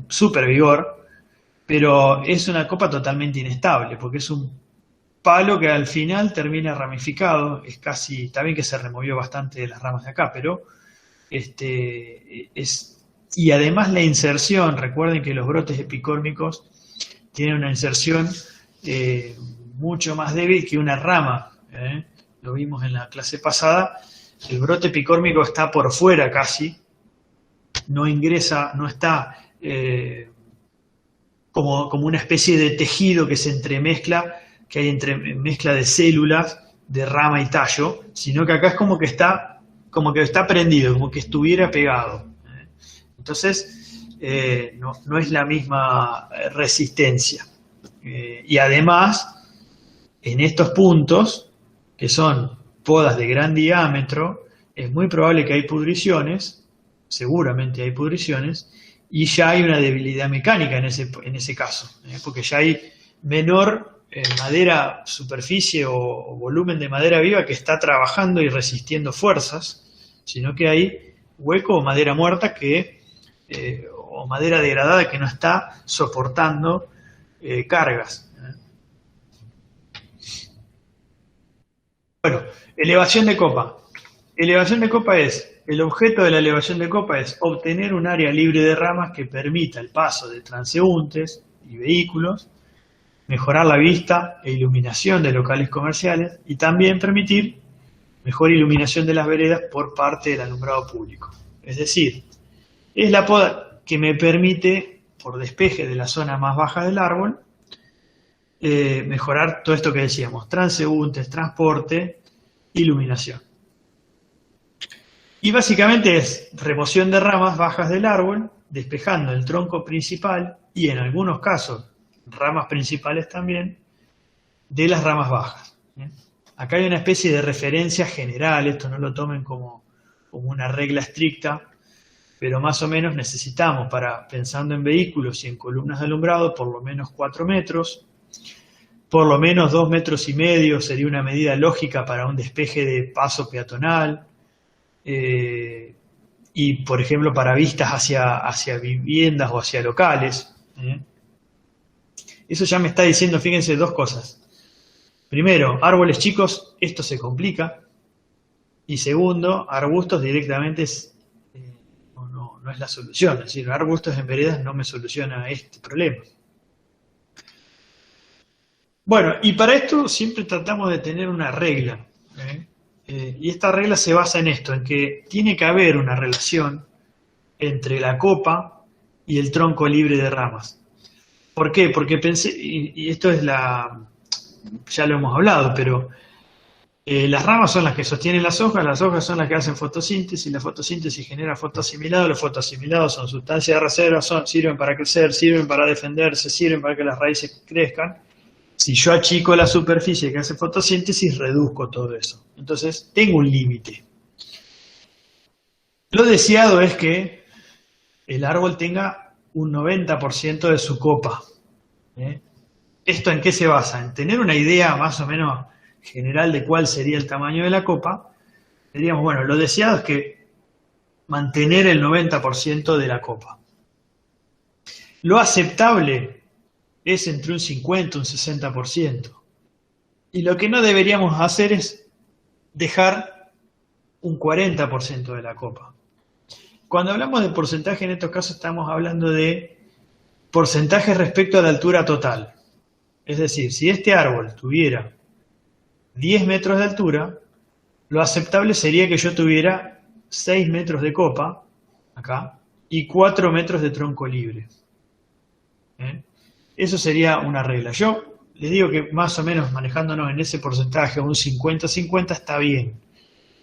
súper vigor, pero es una copa totalmente inestable, porque es un palo que al final termina ramificado, está bien que se removió bastante de las ramas de acá, pero y además la inserción, recuerden que los brotes epicórmicos tienen una inserción mucho más débil que una rama, lo vimos en la clase pasada, el brote epicórmico está por fuera casi, no ingresa, no está como una especie de tejido que se entremezcla, que hay mezcla de células, de rama y tallo, sino que acá es como que está prendido, como que estuviera pegado. Entonces, no es la misma resistencia. Y además, en estos puntos, que son podas de gran diámetro, es muy probable que hay pudriciones, seguramente hay pudriciones, y ya hay una debilidad mecánica en ese caso, porque ya hay menor madera, superficie o volumen de madera viva que está trabajando y resistiendo fuerzas, sino que hay hueco o madera muerta o madera degradada que no está soportando cargas. Bueno, elevación de copa. Elevación de copa el objeto de la elevación de copa es obtener un área libre de ramas que permita el paso de transeúntes y vehículos, mejorar la vista e iluminación de locales comerciales y también permitir mejor iluminación de las veredas por parte del alumbrado público. Es decir, es la poda que me permite, por despeje de la zona más baja del árbol, mejorar todo esto que decíamos, transeúntes, transporte, iluminación. Y básicamente es remoción de ramas bajas del árbol, despejando el tronco principal y en algunos casos ramas principales también, de las ramas bajas. Acá hay una especie de referencia general, esto no lo tomen como una regla estricta, pero más o menos necesitamos, pensando en vehículos y en columnas de alumbrado, por lo menos 4 metros, por lo menos 2,5 metros sería una medida lógica para un despeje de paso peatonal, y por ejemplo para vistas hacia viviendas o hacia locales. Eso ya me está diciendo, fíjense, 2 cosas. Primero, árboles chicos, esto se complica. Y segundo, arbustos directamente no es la solución. Es decir, arbustos en veredas no me soluciona este problema. Bueno, y para esto siempre tratamos de tener una regla. Y esta regla se basa en esto, en que tiene que haber una relación entre la copa y el tronco libre de ramas. ¿Por qué? Porque pensé, y esto es ya lo hemos hablado, pero las ramas son las que sostienen las hojas son las que hacen fotosíntesis, la fotosíntesis genera fotoasimilados, los fotoasimilados son sustancias de reserva, sirven para crecer, sirven para defenderse, sirven para que las raíces crezcan. Si yo achico la superficie que hace fotosíntesis, reduzco todo eso. Entonces, tengo un límite. Lo deseado es que el árbol tenga un 90% de su copa. ¿Esto en qué se basa? En tener una idea más o menos general de cuál sería el tamaño de la copa. Diríamos, bueno, lo deseado es que mantener el 90% de la copa. Lo aceptable es entre un 50 y un 60%. Y lo que no deberíamos hacer es dejar un 40% de la copa. Cuando hablamos de porcentaje, en estos casos estamos hablando de porcentaje respecto a la altura total. Es decir, si este árbol tuviera 10 metros de altura, lo aceptable sería que yo tuviera 6 metros de copa, acá, y 4 metros de tronco libre. Eso sería una regla. Yo les digo que más o menos manejándonos en ese porcentaje, un 50-50 está bien.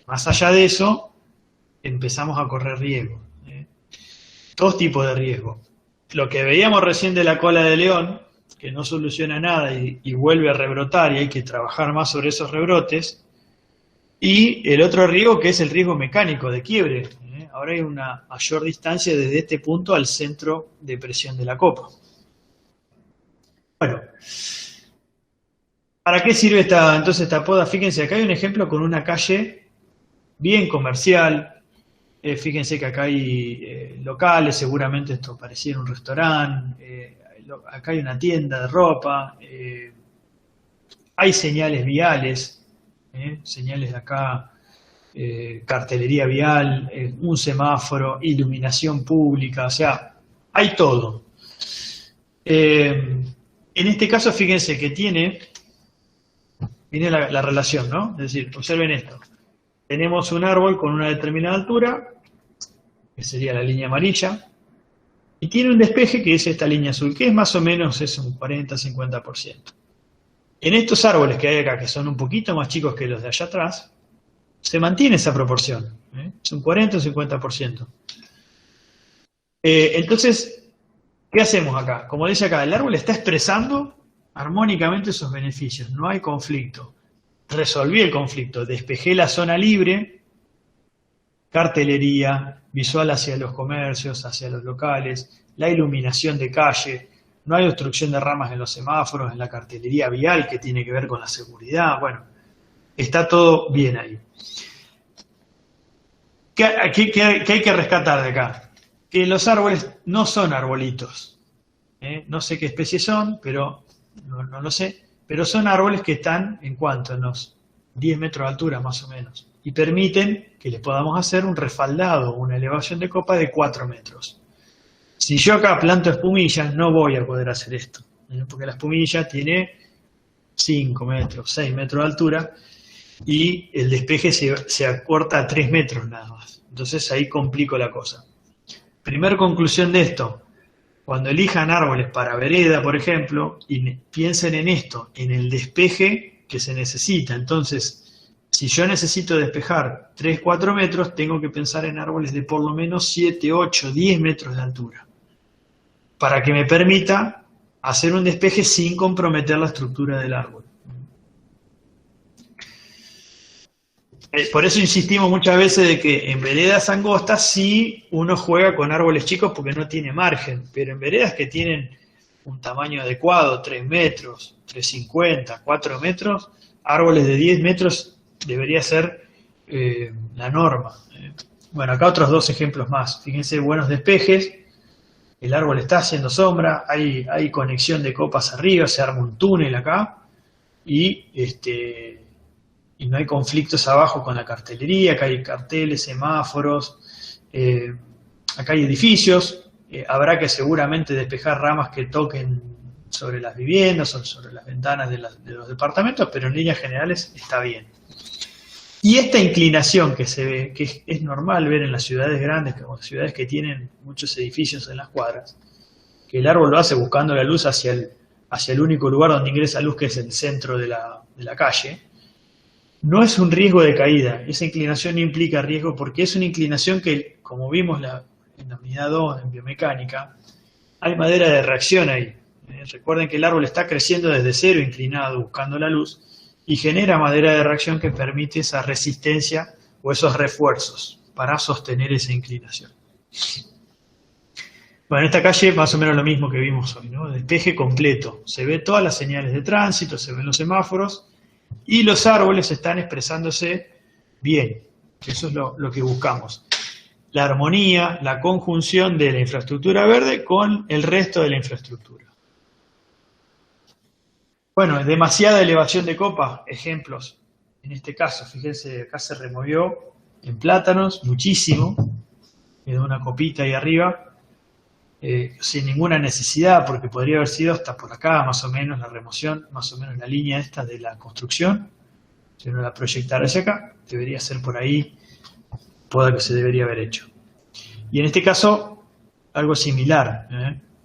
Más allá de eso, empezamos a correr riesgo. Dos tipos de riesgo. Lo que veíamos recién de la cola de león, que no soluciona nada y vuelve a rebrotar y hay que trabajar más sobre esos rebrotes. Y el otro riesgo que es el riesgo mecánico de quiebre. Ahora hay una mayor distancia desde este punto al centro de presión de la copa. Bueno, ¿para qué sirve entonces esta poda? Fíjense, acá hay un ejemplo con una calle bien comercial. Fíjense que acá hay locales, seguramente esto pareciera un restaurante. Acá hay una tienda de ropa. Hay señales viales, señales de acá, cartelería vial, un semáforo, iluminación pública, o sea, hay todo. En este caso, fíjense que tiene la relación, ¿no? Es decir, observen esto. Tenemos un árbol con una determinada altura, que sería la línea amarilla, y tiene un despeje que es esta línea azul, que es más o menos es un 40-50%. En estos árboles que hay acá, que son un poquito más chicos que los de allá atrás, se mantiene esa proporción, es un 40-50%. Entonces, ¿qué hacemos acá? Como dice acá, el árbol está expresando armónicamente esos beneficios, no hay conflicto. Resolví el conflicto, despejé la zona libre, cartelería, visual hacia los comercios, hacia los locales, la iluminación de calle, no hay obstrucción de ramas en los semáforos, en la cartelería vial que tiene que ver con la seguridad, bueno, está todo bien ahí. ¿Qué hay que rescatar de acá? Que los árboles no son arbolitos, no sé qué especie son, pero no lo sé, pero son árboles que están en cuanto, en los 10 metros de altura más o menos, y permiten que les podamos hacer un refaldado, una elevación de copa de 4 metros. Si yo acá planto espumillas, no voy a poder hacer esto, porque la espumilla tiene 5 metros, 6 metros de altura, y el despeje se acorta a 3 metros nada más. Entonces ahí complico la cosa. Primer conclusión de esto, cuando elijan árboles para vereda, por ejemplo, y piensen en esto, en el despeje que se necesita. Entonces, si yo necesito despejar 3-4 metros, tengo que pensar en árboles de por lo menos 7, 8, 10 metros de altura, para que me permita hacer un despeje sin comprometer la estructura del árbol. Por eso insistimos muchas veces de que en veredas angostas sí uno juega con árboles chicos porque no tiene margen, pero en veredas que tienen un tamaño adecuado, 3 metros, 3,50, 4 metros, árboles de 10 metros debería ser la norma. Bueno, acá otros dos ejemplos más. Fíjense, buenos despejes, el árbol está haciendo sombra, hay conexión de copas arriba, se arma un túnel acá y no hay conflictos abajo con la cartelería, acá hay carteles, semáforos, acá hay edificios, habrá que seguramente despejar ramas que toquen sobre las viviendas o sobre las ventanas de los departamentos, pero en líneas generales está bien. Y esta inclinación que se ve, que es normal ver en las ciudades grandes, como ciudades que tienen muchos edificios en las cuadras, que el árbol lo hace buscando la luz hacia el único lugar donde ingresa luz, que es el centro de la calle. No es un riesgo de caída, esa inclinación no implica riesgo porque es una inclinación que, como vimos en la unidad 2 en biomecánica, hay madera de reacción ahí. Recuerden que el árbol está creciendo desde cero inclinado buscando la luz y genera madera de reacción que permite esa resistencia o esos refuerzos para sostener esa inclinación. Bueno, en esta calle más o menos lo mismo que vimos hoy, ¿no? Despeje completo, se ve todas las señales de tránsito, se ven los semáforos, y los árboles están expresándose bien. Eso es lo que buscamos. La armonía, la conjunción de la infraestructura verde con el resto de la infraestructura. Bueno, demasiada elevación de copa, ejemplos. En este caso, fíjense, acá se removió en plátanos muchísimo, quedó una copita ahí arriba, sin ninguna necesidad, porque podría haber sido hasta por acá, más o menos, la remoción, más o menos la línea esta de la construcción. Si uno la proyectara hacia acá, debería ser por ahí, poda que se debería haber hecho. Y en este caso, algo similar.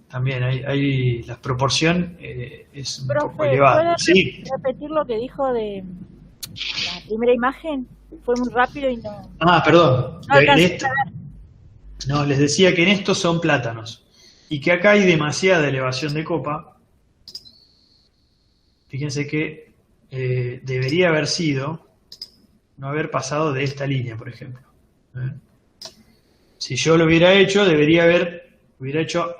También hay la proporción es un poco
Profe,
elevada.
¿puede
Sí.
repetir lo que dijo de la primera imagen? Fue muy rápido y no...
Perdón.
No alcancé a ver.
No, les decía que en estos son plátanos y que acá hay demasiada elevación de copa. Fíjense que debería haber sido, no haber pasado de esta línea, por ejemplo. Si yo lo hubiera hecho, hubiera hecho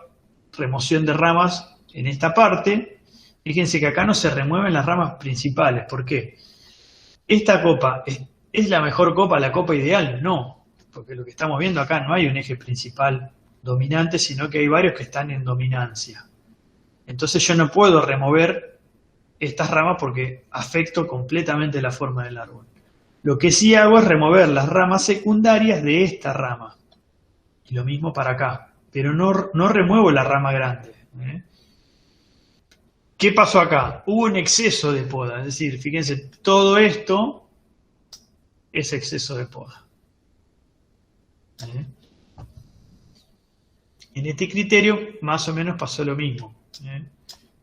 remoción de ramas en esta parte. Fíjense que acá no se remueven las ramas principales. ¿Por qué? ¿Esta copa es la mejor copa, la copa ideal? No, porque lo que estamos viendo acá no hay un eje principal dominante, sino que hay varios que están en dominancia. Entonces yo no puedo remover estas ramas porque afecto completamente la forma del árbol. Lo que sí hago es remover las ramas secundarias de esta rama. Y lo mismo para acá. Pero no remuevo la rama grande. ¿Qué pasó acá? Hubo un exceso de poda. Es decir, fíjense, todo esto es exceso de poda. En este criterio más o menos pasó lo mismo.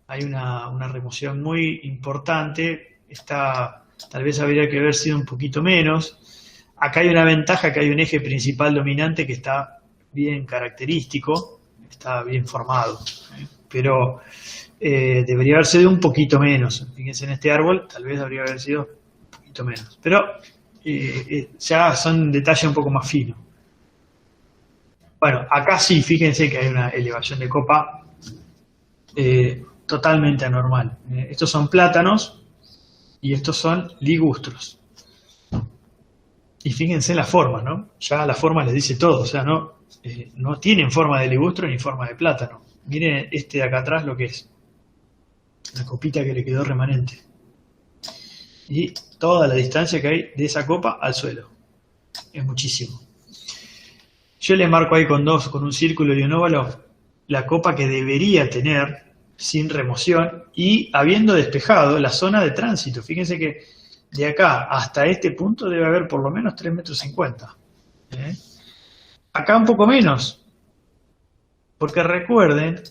Hay una remoción muy importante. Tal vez habría que haber sido un poquito menos. Acá hay una ventaja, que hay un eje principal dominante que está bien característico, está bien formado. Pero debería haber sido un poquito menos. Fíjense, en este árbol tal vez habría haber sido un poquito menos. Pero ya son detalles un poco más finos. Bueno, acá sí, fíjense que hay una elevación de copa totalmente anormal. Estos son plátanos y estos son ligustros. Y fíjense la forma, ¿no? Ya la forma les dice todo, o sea, no tienen forma de ligustro ni forma de plátano. Miren este de acá atrás lo que es. La copita que le quedó remanente. Y toda la distancia que hay de esa copa al suelo. Es muchísimo. Yo le marco ahí con un círculo y un óvalo, la copa que debería tener sin remoción y habiendo despejado la zona de tránsito. Fíjense que de acá hasta este punto debe haber por lo menos 3,50 metros. Acá un poco menos. Porque recuerden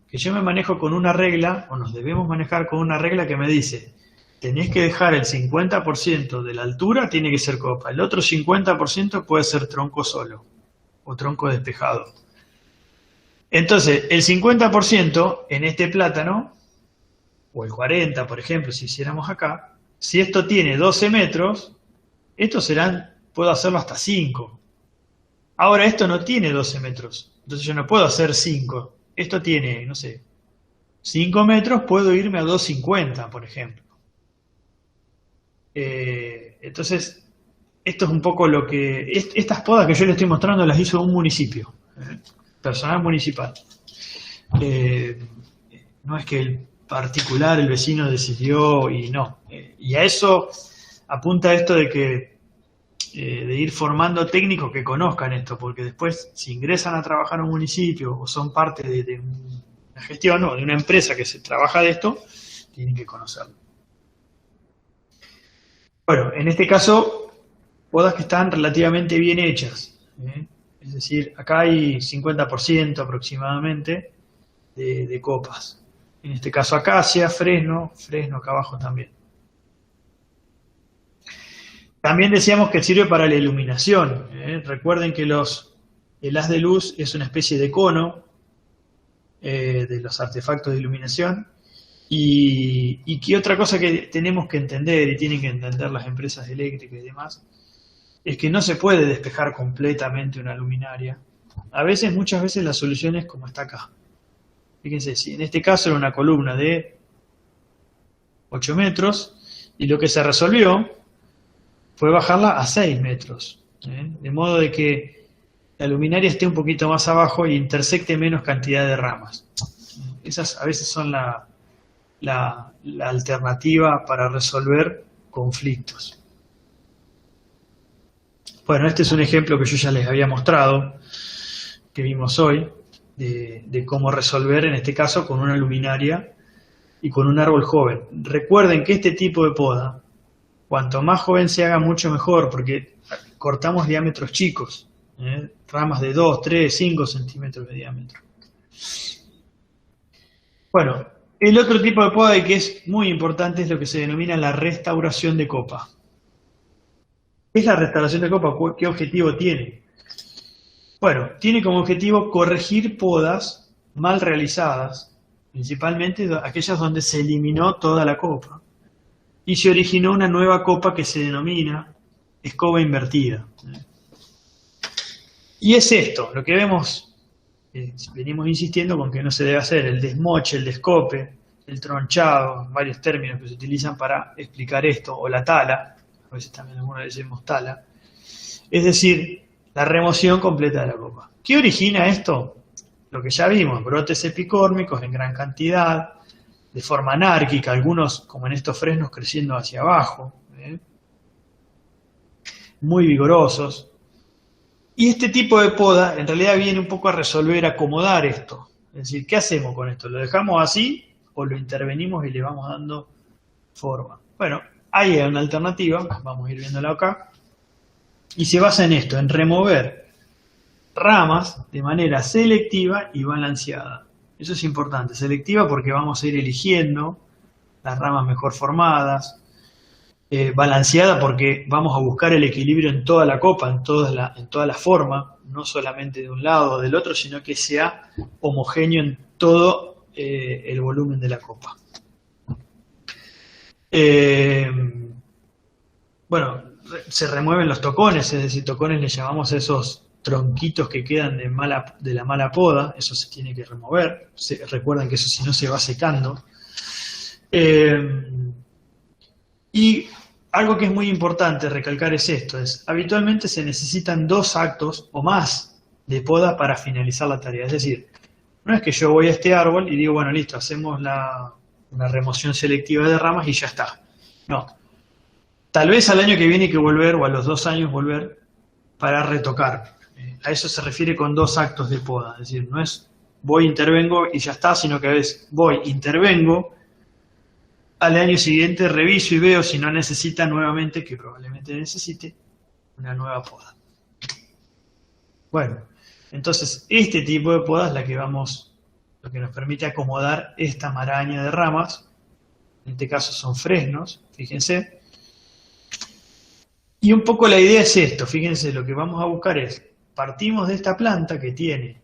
que yo me manejo con una regla, o nos debemos manejar con una regla que me dice, tenés que dejar el 50% de la altura, tiene que ser copa. El otro 50% puede ser tronco solo o tronco despejado. Entonces, el 50% en este plátano, o el 40%, por ejemplo, si hiciéramos acá, si esto tiene 12 metros, estos puedo hacerlo hasta 5. Ahora esto no tiene 12 metros, entonces yo no puedo hacer 5. Esto tiene, no sé, 5 metros, puedo irme a 2,50, por ejemplo. Entonces, esto es un poco lo que... Estas podas que yo le estoy mostrando las hizo un municipio, personal municipal. No es que el particular, el vecino decidió y no. Y a eso apunta esto de que de ir formando técnicos que conozcan esto, porque después si ingresan a trabajar en un municipio o son parte de una gestión o de una empresa que se trabaja de esto, tienen que conocerlo. Bueno, en este caso, podas que están relativamente bien hechas. Es decir, acá hay 50% aproximadamente de copas. En este caso acacia, fresno acá abajo también. También decíamos que sirve para la iluminación. Recuerden que el haz de luz es una especie de cono de los artefactos de iluminación. Y que otra cosa que tenemos que entender, y tienen que entender las empresas eléctricas y demás, es que no se puede despejar completamente una luminaria. Muchas veces la solución es como está acá. Fíjense, si en este caso era una columna de 8 metros, y lo que se resolvió fue bajarla a 6 metros. De modo de que la luminaria esté un poquito más abajo y intersecte menos cantidad de ramas. Esas a veces son la alternativa para resolver conflictos. Bueno, este es un ejemplo que yo ya les había mostrado, que vimos hoy, de cómo resolver, en este caso, con una luminaria y con un árbol joven. Recuerden que este tipo de poda, cuanto más joven se haga, mucho mejor, porque cortamos diámetros chicos. ramas de 2, 3, 5 centímetros de diámetro. Bueno, el otro tipo de poda que es muy importante es lo que se denomina la restauración de copa. ¿Qué es la restauración de copa? ¿Qué objetivo tiene? Bueno, tiene como objetivo corregir podas mal realizadas, principalmente aquellas donde se eliminó toda la copa y se originó una nueva copa que se denomina escoba invertida. Y es esto, lo que vemos, venimos insistiendo con que no se debe hacer, el desmoche, el descope, el tronchado, varios términos que se utilizan para explicar esto, o la tala, a veces también algunos decimos tala, es decir, la remoción completa de la copa. ¿Qué origina esto? Lo que ya vimos, brotes epicórmicos en gran cantidad, de forma anárquica, algunos como en estos fresnos creciendo hacia abajo, muy vigorosos. Y este tipo de poda en realidad viene un poco a resolver, a acomodar esto. Es decir, ¿qué hacemos con esto? ¿Lo dejamos así o lo intervenimos y le vamos dando forma? Bueno, hay una alternativa, vamos a ir viéndola acá, y se basa en esto, en remover ramas de manera selectiva y balanceada. Eso es importante, selectiva porque vamos a ir eligiendo las ramas mejor formadas, balanceada porque vamos a buscar el equilibrio en toda la copa, en toda la forma, no solamente de un lado o del otro, sino que sea homogéneo en todo el volumen de la copa. Bueno, se remueven los tocones, es decir, tocones le llamamos a esos tronquitos que quedan de la mala poda, eso se tiene que remover, recuerden que eso si no se va secando. Y algo que es muy importante recalcar es esto, habitualmente se necesitan 2 actos o más de poda para finalizar la tarea, es decir, no es que yo voy a este árbol y digo, bueno, listo, hacemos una remoción selectiva de ramas y ya está. No. Tal vez al año que viene hay que volver, o a los 2 años volver, para retocar. A eso se refiere con 2 actos de poda. Es decir, no es voy, intervengo y ya está, sino que es voy, intervengo, al año siguiente reviso y veo si no necesita nuevamente, que probablemente necesite, una nueva poda. Bueno, entonces este tipo de poda es la que lo que nos permite acomodar esta maraña de ramas, en este caso son fresnos, fíjense. Y un poco la idea es esto, fíjense, lo que vamos a buscar es, partimos de esta planta que tiene,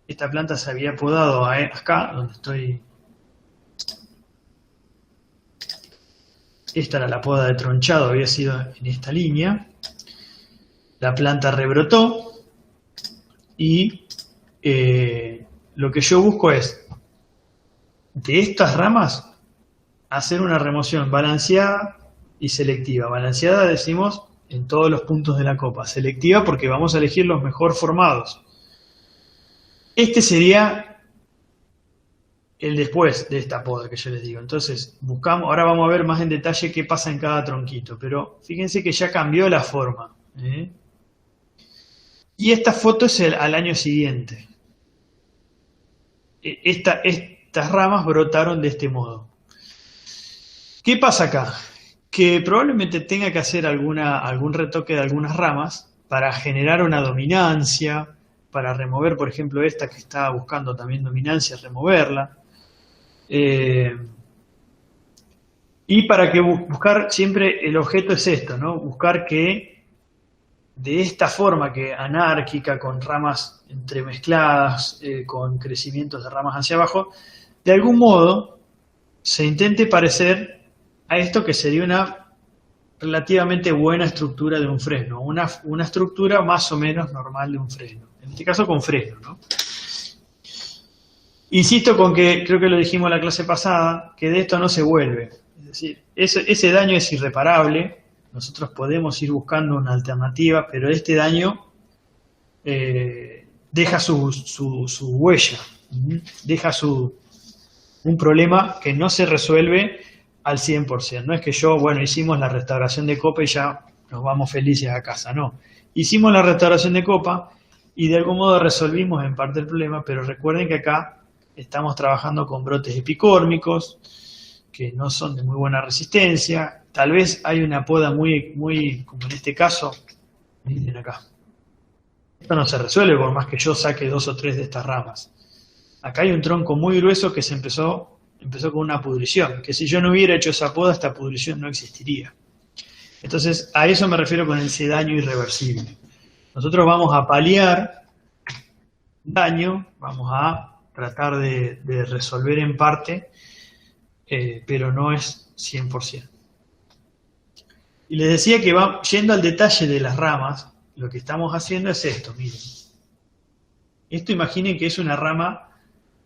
esta planta se había podado acá, donde estoy, esta era la poda de tronchado, había sido en esta línea, la planta rebrotó y lo que yo busco es, de estas ramas, hacer una remoción balanceada y selectiva. Balanceada decimos en todos los puntos de la copa. Selectiva porque vamos a elegir los mejor formados. Este sería el después de esta poda que yo les digo. Entonces, ahora vamos a ver más en detalle qué pasa en cada tronquito. Pero fíjense que ya cambió la forma. Y esta foto es al año siguiente. Estas ramas brotaron de este modo. ¿Qué pasa acá? Que probablemente tenga que hacer algún retoque de algunas ramas para generar una dominancia, para remover, por ejemplo, esta que está buscando también dominancia, removerla. Y para que buscar, siempre el objeto es esto, ¿no? Buscar que de esta forma que anárquica, con ramas entremezcladas, con crecimientos de ramas hacia abajo, de algún modo se intente parecer a esto que sería una relativamente buena estructura de un fresno, una estructura más o menos normal de un fresno, en este caso con fresno, ¿no? Insisto con que, creo que lo dijimos en la clase pasada, que de esto no se vuelve, es decir, ese daño es irreparable, nosotros podemos ir buscando una alternativa, pero este daño deja su huella, deja un problema que no se resuelve al 100%. No es que hicimos la restauración de copa y ya nos vamos felices a casa, no. Hicimos la restauración de copa y de algún modo resolvimos en parte el problema, pero recuerden que acá estamos trabajando con brotes epicórmicos que no son de muy buena resistencia. Tal vez hay una poda muy, como en este caso, miren acá. Esto no se resuelve por más que yo saque 2 o 3 de estas ramas. Acá hay un tronco muy grueso que empezó con una pudrición, que si yo no hubiera hecho esa poda, esta pudrición no existiría. Entonces, a eso me refiero con ese daño irreversible. Nosotros vamos a paliar daño, vamos a tratar de resolver en parte, pero no es 100%. Y les decía que yendo al detalle de las ramas, lo que estamos haciendo es esto, miren. Esto imaginen que es una rama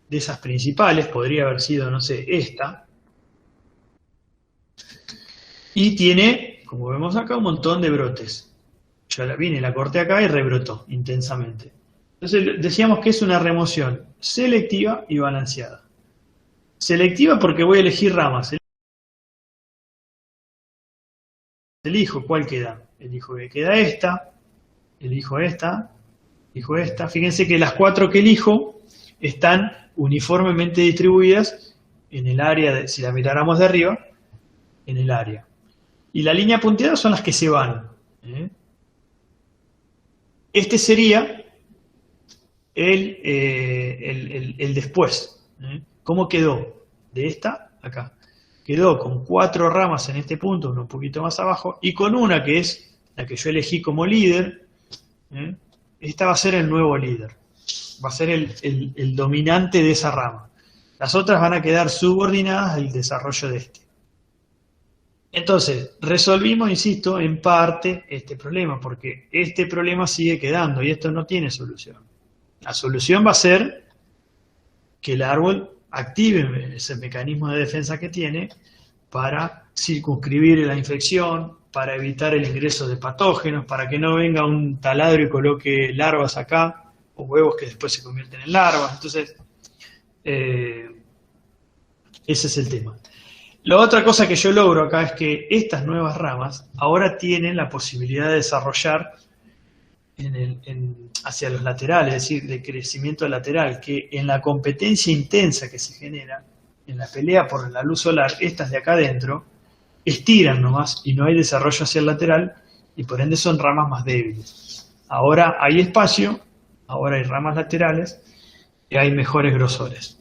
de esas principales, podría haber sido, no sé, esta. Y tiene, como vemos acá, un montón de brotes. Yo la vine, la corté acá y rebrotó intensamente. Entonces decíamos que es una remoción selectiva y balanceada. Selectiva porque voy a elegir ramas. Elijo cuál queda. Elijo que queda esta, elijo esta, elijo esta. Fíjense que las 4 que elijo están uniformemente distribuidas en el área, si la miráramos de arriba, en el área. Y la línea punteada son las que se van. Este sería el después. ¿Cómo quedó? De esta acá. Quedó con 4 ramas en este punto, un poquito más abajo, y con una que es la que yo elegí como líder. Esta va a ser el nuevo líder. Va a ser el dominante de esa rama. Las otras van a quedar subordinadas al desarrollo de este. Entonces, resolvimos, insisto, en parte este problema, porque este problema sigue quedando y esto no tiene solución. La solución va a ser que el árbol active ese mecanismo de defensa que tiene para circunscribir la infección, para evitar el ingreso de patógenos, para que no venga un taladro y coloque larvas acá, o huevos que después se convierten en larvas. Entonces, ese es el tema. La otra cosa que yo logro acá es que estas nuevas ramas ahora tienen la posibilidad de desarrollar hacia los laterales, es decir, de crecimiento lateral, que en la competencia intensa que se genera, en la pelea por la luz solar, estas de acá adentro estiran nomás y no hay desarrollo hacia el lateral y por ende son ramas más débiles. Ahora hay espacio, ahora hay ramas laterales y hay mejores grosores.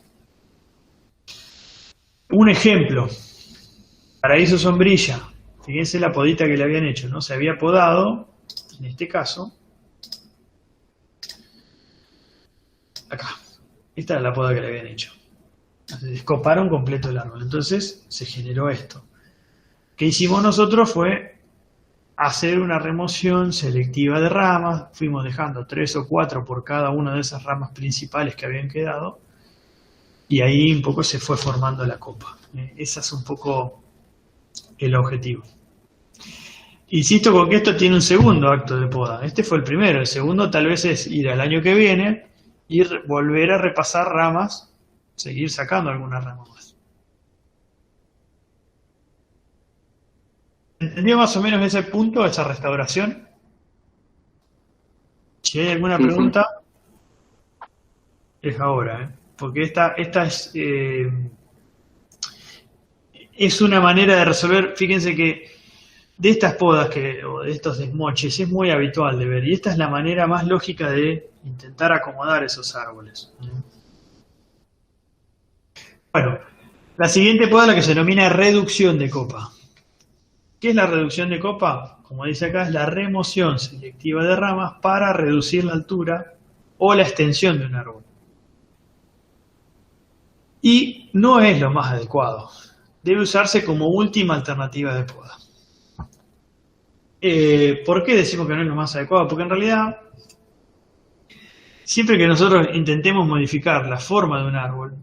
Un ejemplo, paraíso sombrilla, fíjense la podita que le habían hecho, ¿no? Se había podado, en este caso, acá, esta era la poda que le habían hecho. Se descoparon completo el árbol, entonces se generó esto. ¿Qué hicimos nosotros? Fue hacer una remoción selectiva de ramas, fuimos dejando 3 o 4 por cada una de esas ramas principales que habían quedado, y ahí un poco se fue formando la copa. Ese es un poco el objetivo. Insisto con que esto tiene un segundo acto de poda. Este fue el primero, el segundo tal vez es ir al año que viene y volver a repasar ramas, seguir sacando algunas ramas más. ¿Entendió más o menos ese punto, esa restauración? Si hay alguna pregunta, es ahora, porque esta es una manera de resolver. Fíjense que de estas podas o de estos desmoches es muy habitual de ver, y esta es la manera más lógica de intentar acomodar esos árboles. Bueno, la siguiente poda es la que se denomina reducción de copa. ¿Qué es la reducción de copa? Como dice acá, es la remoción selectiva de ramas para reducir la altura o la extensión de un árbol. Y no es lo más adecuado. Debe usarse como última alternativa de poda. ¿Por qué decimos que no es lo más adecuado? Porque en realidad, siempre que nosotros intentemos modificar la forma de un árbol,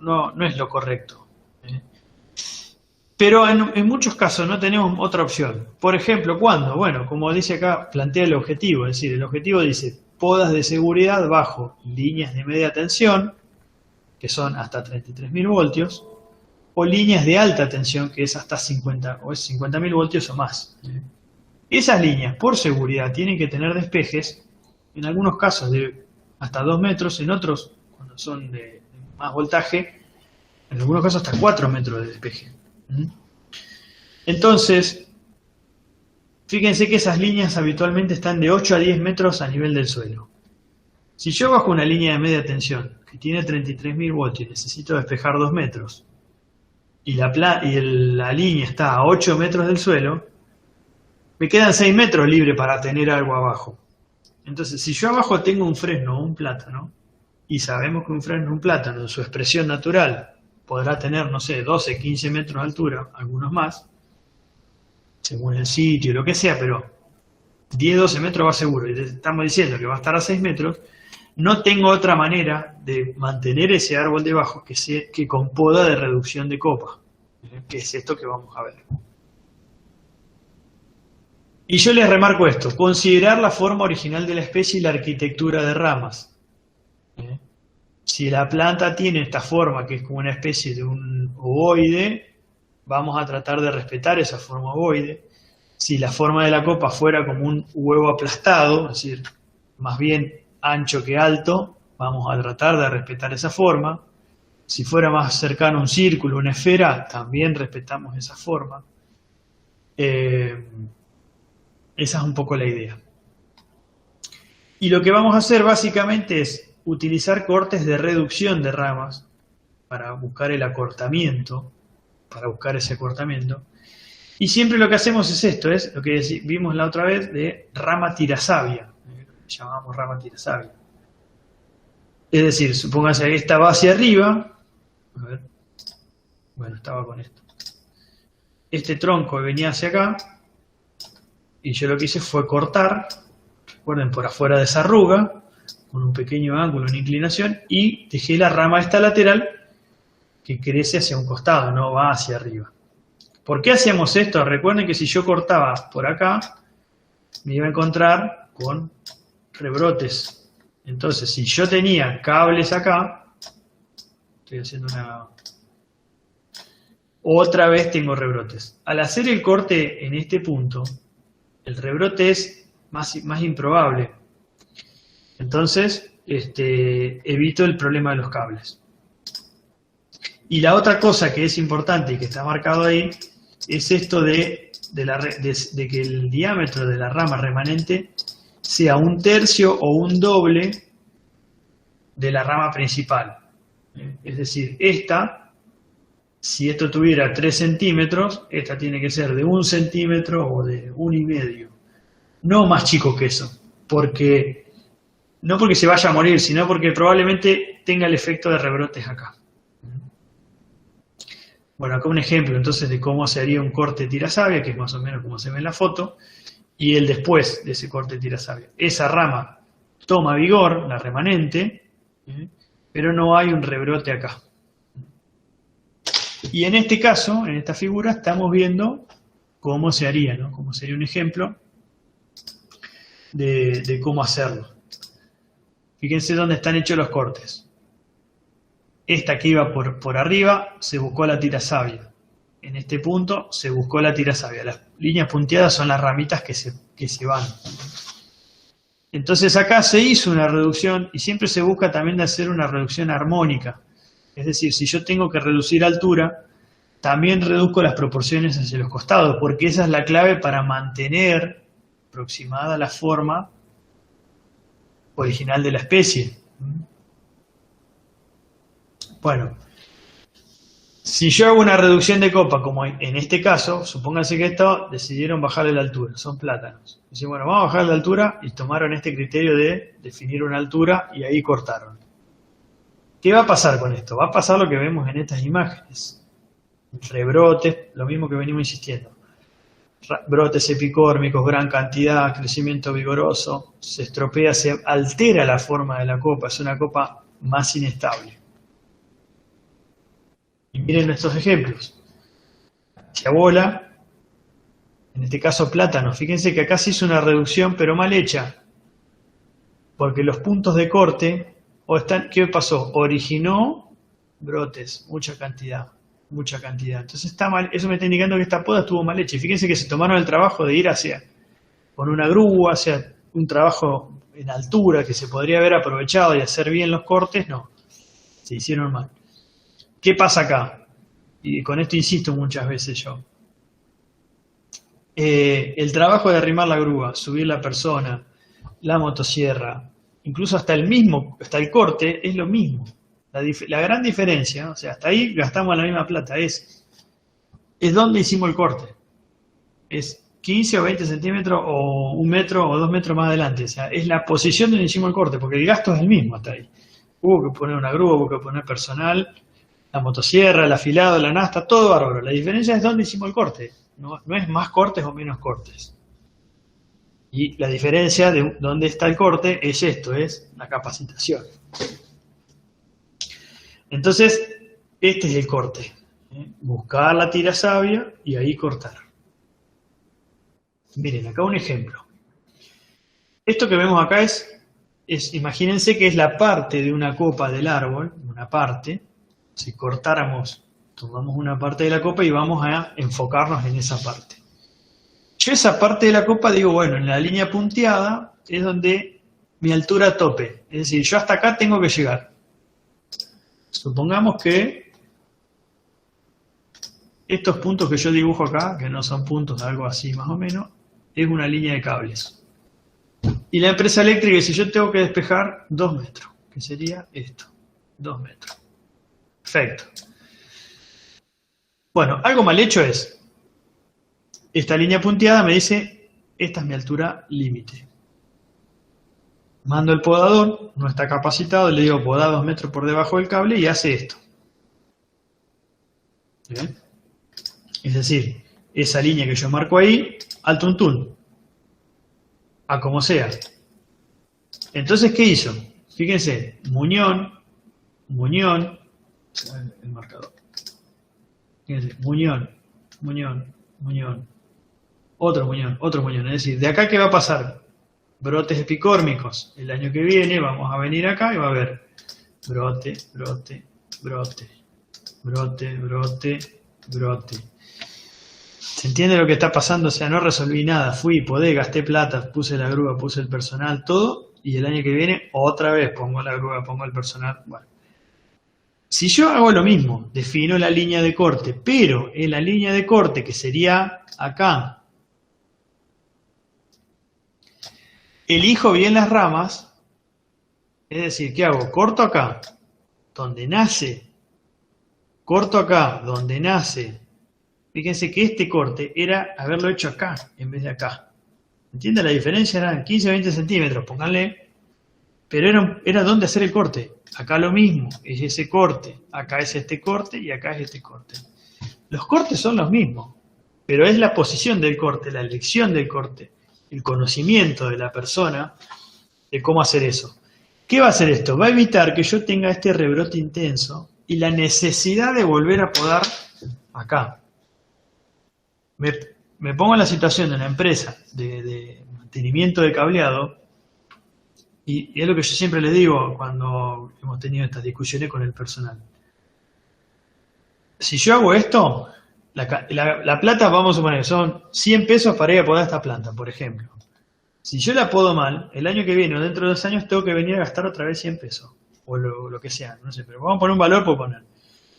no es lo correcto. Pero en muchos casos no tenemos otra opción. Por ejemplo, ¿cuándo? Bueno, como dice acá, plantea el objetivo. Es decir, el objetivo dice podas de seguridad bajo líneas de media tensión, que son hasta 33.000 voltios, o líneas de alta tensión, que es hasta 50.000 voltios o más. Esas líneas, por seguridad, tienen que tener despejes, en algunos casos de hasta 2 metros, en otros, cuando son de más voltaje, en algunos casos hasta 4 metros de despeje. Entonces, Fíjense que esas líneas habitualmente están de 8 a 10 metros a nivel del suelo. Si yo bajo una línea de media tensión que tiene 33.000 voltios y necesito despejar 2 metros, y la línea está a 8 metros del suelo, me quedan 6 metros libres para tener algo abajo. Entonces, si yo abajo tengo un fresno o un plátano, y sabemos que un fresno o un plátano en su expresión natural podrá tener, no sé, 12, 15 metros de altura, algunos más, según el sitio, lo que sea, pero 10, 12 metros va seguro, y estamos diciendo que va a estar a 6 metros, no tengo otra manera de mantener ese árbol debajo que con poda de reducción de copa, que es esto que vamos a ver. Y yo les remarco esto, considerar la forma original de la especie y la arquitectura de ramas. Si la planta tiene esta forma, que es como una especie de un ovoide, vamos a tratar de respetar esa forma ovoide. Si la forma de la copa fuera como un huevo aplastado, es decir, más bien ancho que alto, vamos a tratar de respetar esa forma. Si fuera más cercano a un círculo, una esfera, también respetamos esa forma. Esa es un poco la idea. Y lo que vamos a hacer básicamente es utilizar cortes de reducción de ramas para buscar el acortamiento, para buscar ese acortamiento. Y siempre lo que hacemos es esto, es lo que vimos la otra vez de rama tirasavia, llamamos rama tirasavia. Es decir, supónganse que esta va hacia arriba, a ver, bueno, estaba con esto. Este tronco venía hacia acá, y yo lo que hice fue cortar, recuerden, por afuera de esa arruga, con un pequeño ángulo en inclinación, y dejé la rama esta lateral que crece hacia un costado, no va hacia arriba. ¿Por qué hacíamos esto? Recuerden que si yo cortaba por acá, me iba a encontrar con rebrotes. Entonces, si yo tenía cables acá, estoy haciendo una... Otra vez tengo rebrotes. Al hacer el corte en este punto, el rebrote es más improbable. Entonces, evito el problema de los cables. Y la otra cosa que es importante y que está marcado ahí, es esto de que el diámetro de la rama remanente sea 1/3 o 1/2 de la rama principal. Es decir, si esto tuviera 3 centímetros, esta tiene que ser de 1 centímetro o de 1,5. No más chico que eso. No porque se vaya a morir, sino porque probablemente tenga el efecto de rebrotes acá. Bueno, acá un ejemplo entonces de cómo se haría un corte tirasavia, que es más o menos como se ve en la foto, y el después de ese corte tirasavia. Esa rama toma vigor, la remanente, pero no hay un rebrote acá. Y en este caso, en esta figura, estamos viendo cómo se haría, ¿no? Cómo sería un ejemplo de cómo hacerlo. Fíjense dónde están hechos los cortes. Esta que iba por arriba se buscó la tirasavia. En este punto se buscó la tirasavia. Las líneas punteadas son las ramitas que se van. Entonces acá se hizo una reducción y siempre se busca también de hacer una reducción armónica. Es decir, si yo tengo que reducir altura, también reduzco las proporciones hacia los costados, porque esa es la clave para mantener aproximada la forma original de la especie. Bueno, si yo hago una reducción de copa, como en este caso, supónganse que esto decidieron bajarle la altura, son plátanos. Dicen, bueno, vamos a bajar la altura y tomaron este criterio de definir una altura y ahí cortaron. ¿Qué va a pasar con esto? Va a pasar lo que vemos en estas imágenes. Rebrotes, lo mismo que venimos insistiendo. Brotes epicórmicos, gran cantidad, crecimiento vigoroso, se estropea, se altera la forma de la copa, es una copa más inestable. Y miren estos ejemplos. Chabola, en este caso plátano, fíjense que acá se hizo una reducción pero mal hecha, porque los puntos de corte, ¿qué pasó? Originó brotes, mucha cantidad. Entonces está mal, eso me está indicando que esta poda estuvo mal hecha. Y fíjense que se tomaron el trabajo de ir con una grúa, hacia un trabajo en altura que se podría haber aprovechado y hacer bien los cortes, no. Se hicieron mal. ¿Qué pasa acá? Y con esto insisto muchas veces yo. el trabajo de arrimar la grúa, subir la persona, la motosierra, incluso hasta el corte, es lo mismo. La gran diferencia, o sea, hasta ahí gastamos la misma plata, es dónde hicimos el corte. Es 15 o 20 centímetros o 1 metro o 2 metros más adelante. O sea, es la posición donde hicimos el corte, porque el gasto es el mismo hasta ahí. Hubo que poner una grúa, hubo que poner personal, la motosierra, el afilado, la nasta, todo bárbaro. La diferencia es dónde hicimos el corte. No es más cortes o menos cortes. Y la diferencia de dónde está el corte es esto, es la capacitación. Entonces, este es el corte. Buscar la tira sabia y ahí cortar. Miren, acá un ejemplo. Esto que vemos acá imagínense que es la parte de una copa del árbol, una parte. Si cortáramos, tomamos una parte de la copa y vamos a enfocarnos en esa parte. Yo esa parte de la copa digo, bueno, en la línea punteada es donde mi altura tope. Es decir, yo hasta acá tengo que llegar. Supongamos que estos puntos que yo dibujo acá, que no son puntos, algo así más o menos, es una línea de cables. Y la empresa eléctrica dice, yo tengo que despejar 2 metros, que sería esto, 2 metros. Perfecto. Bueno, algo mal hecho es, esta línea punteada me dice, esta es mi altura límite. Mando el podador, no está capacitado, le digo podá 2 metros por debajo del cable y hace esto. ¿Bien? Es decir, esa línea que yo marco ahí, al tuntún. A como sea. Entonces, ¿qué hizo? Fíjense, muñón, el marcador. Fíjense, muñón, otro muñón. Es decir, de acá, ¿qué va a pasar? Brotes epicórmicos. El año que viene vamos a venir acá y va a haber brote. ¿Se entiende lo que está pasando? O sea, no resolví nada, podé, gasté plata, puse la grúa, puse el personal, todo, y el año que viene otra vez pongo la grúa, pongo el personal. Bueno, si yo hago lo mismo, defino la línea de corte, pero en la línea de corte que sería acá, elijo bien las ramas, es decir, ¿qué hago? Corto acá, donde nace, corto acá, donde nace. Fíjense que este corte era haberlo hecho acá, en vez de acá. ¿Entienden la diferencia? Eran 15 o 20 centímetros, pónganle. Pero era donde hacer el corte. Acá lo mismo, es ese corte. Acá es este corte y acá es este corte. Los cortes son los mismos, pero es la posición del corte, la elección del corte, el conocimiento de la persona de cómo hacer eso. ¿Qué va a hacer esto? Va a evitar que yo tenga este rebrote intenso y la necesidad de volver a podar acá. Me pongo en la situación de una empresa de mantenimiento de cableado y es lo que yo siempre les digo cuando hemos tenido estas discusiones con el personal. Si yo hago esto, la plata, vamos a suponer, son 100 pesos para ir a podar esta planta, por ejemplo. Si yo la podo mal, el año que viene o dentro de 2 años tengo que venir a gastar otra vez 100 pesos. O lo que sea, no sé, pero vamos a poner un valor por poner.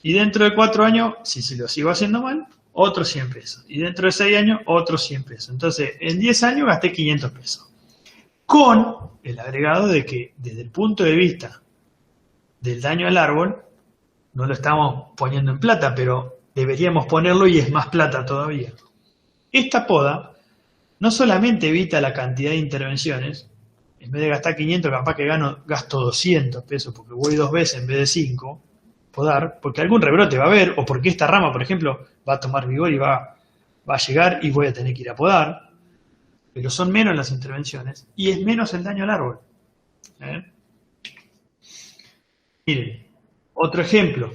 Y dentro de 4 años, si lo sigo haciendo mal, otros 100 pesos. Y dentro de 6 años, otros 100 pesos. Entonces, en 10 años gasté 500 pesos. Con el agregado de que, desde el punto de vista del daño al árbol, no lo estamos poniendo en plata, pero deberíamos ponerlo y es más plata todavía. Esta poda no solamente evita la cantidad de intervenciones, en vez de gastar 500, capaz que gasto 200 pesos, porque voy 2 veces en vez de 5, podar, porque algún rebrote va a haber, o porque esta rama, por ejemplo, va a tomar vigor y va a llegar y voy a tener que ir a podar, pero son menos las intervenciones y es menos el daño al árbol. Miren, otro ejemplo,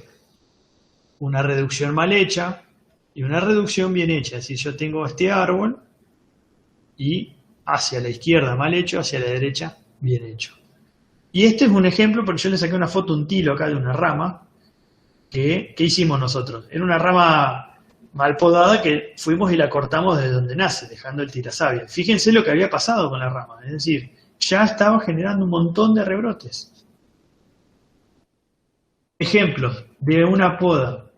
una reducción mal hecha y una reducción bien hecha, es decir, yo tengo este árbol y hacia la izquierda mal hecho, hacia la derecha bien hecho. Y este es un ejemplo porque yo le saqué una foto, un tilo acá de una rama, que hicimos nosotros. Era una rama mal podada que fuimos y la cortamos desde donde nace, dejando el tirasabia. Fíjense lo que había pasado con la rama, es decir, ya estaba generando un montón de rebrotes. Ejemplos de una poda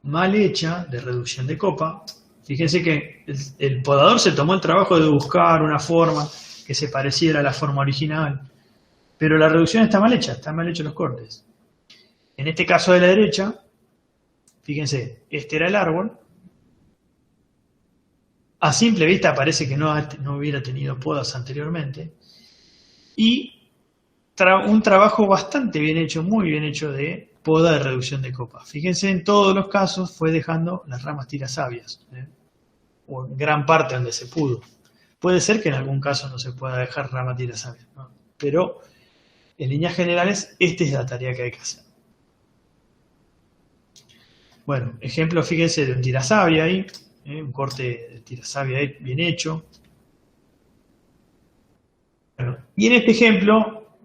mal hecha de reducción de copa, Fíjense que el podador se tomó el trabajo de buscar una forma que se pareciera a la forma original, pero la reducción está mal hecha, están mal hechos los cortes. En este caso de la derecha, fíjense, este era el árbol. A simple vista parece que no hubiera tenido podas anteriormente. Y un trabajo bastante bien hecho, muy bien hecho de poda de reducción de copa. Fíjense, en todos los casos fue dejando las ramas tirasabias, o en gran parte donde se pudo. Puede ser que en algún caso no se pueda dejar rama tirasabia, ¿no? Pero en líneas generales, esta es la tarea que hay que hacer. Bueno, ejemplo, fíjense, de un tirasabia ahí, un corte de tirasabia ahí bien hecho. Bueno, y en este ejemplo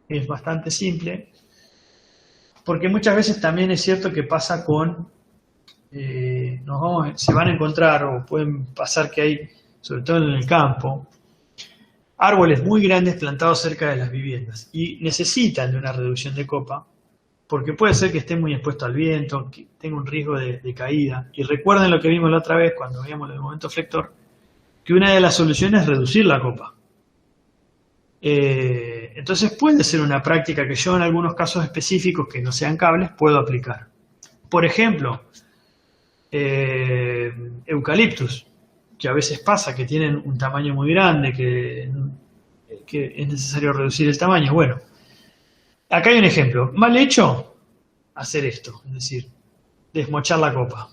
es bastante simple, porque muchas veces también es cierto que pasa con, se van a encontrar o pueden pasar que hay, sobre todo en el campo, árboles muy grandes plantados cerca de las viviendas y necesitan de una reducción de copa, porque puede ser que esté muy expuesto al viento, que tenga un riesgo de caída. Y recuerden lo que vimos la otra vez cuando veíamos el momento flector, que una de las soluciones es reducir la copa. Entonces puede ser una práctica que yo en algunos casos específicos que no sean cables puedo aplicar. Por ejemplo, eucaliptus, que a veces pasa que tienen un tamaño muy grande, que es necesario reducir el tamaño. Bueno, acá hay un ejemplo. Mal hecho, hacer esto, es decir, desmochar la copa.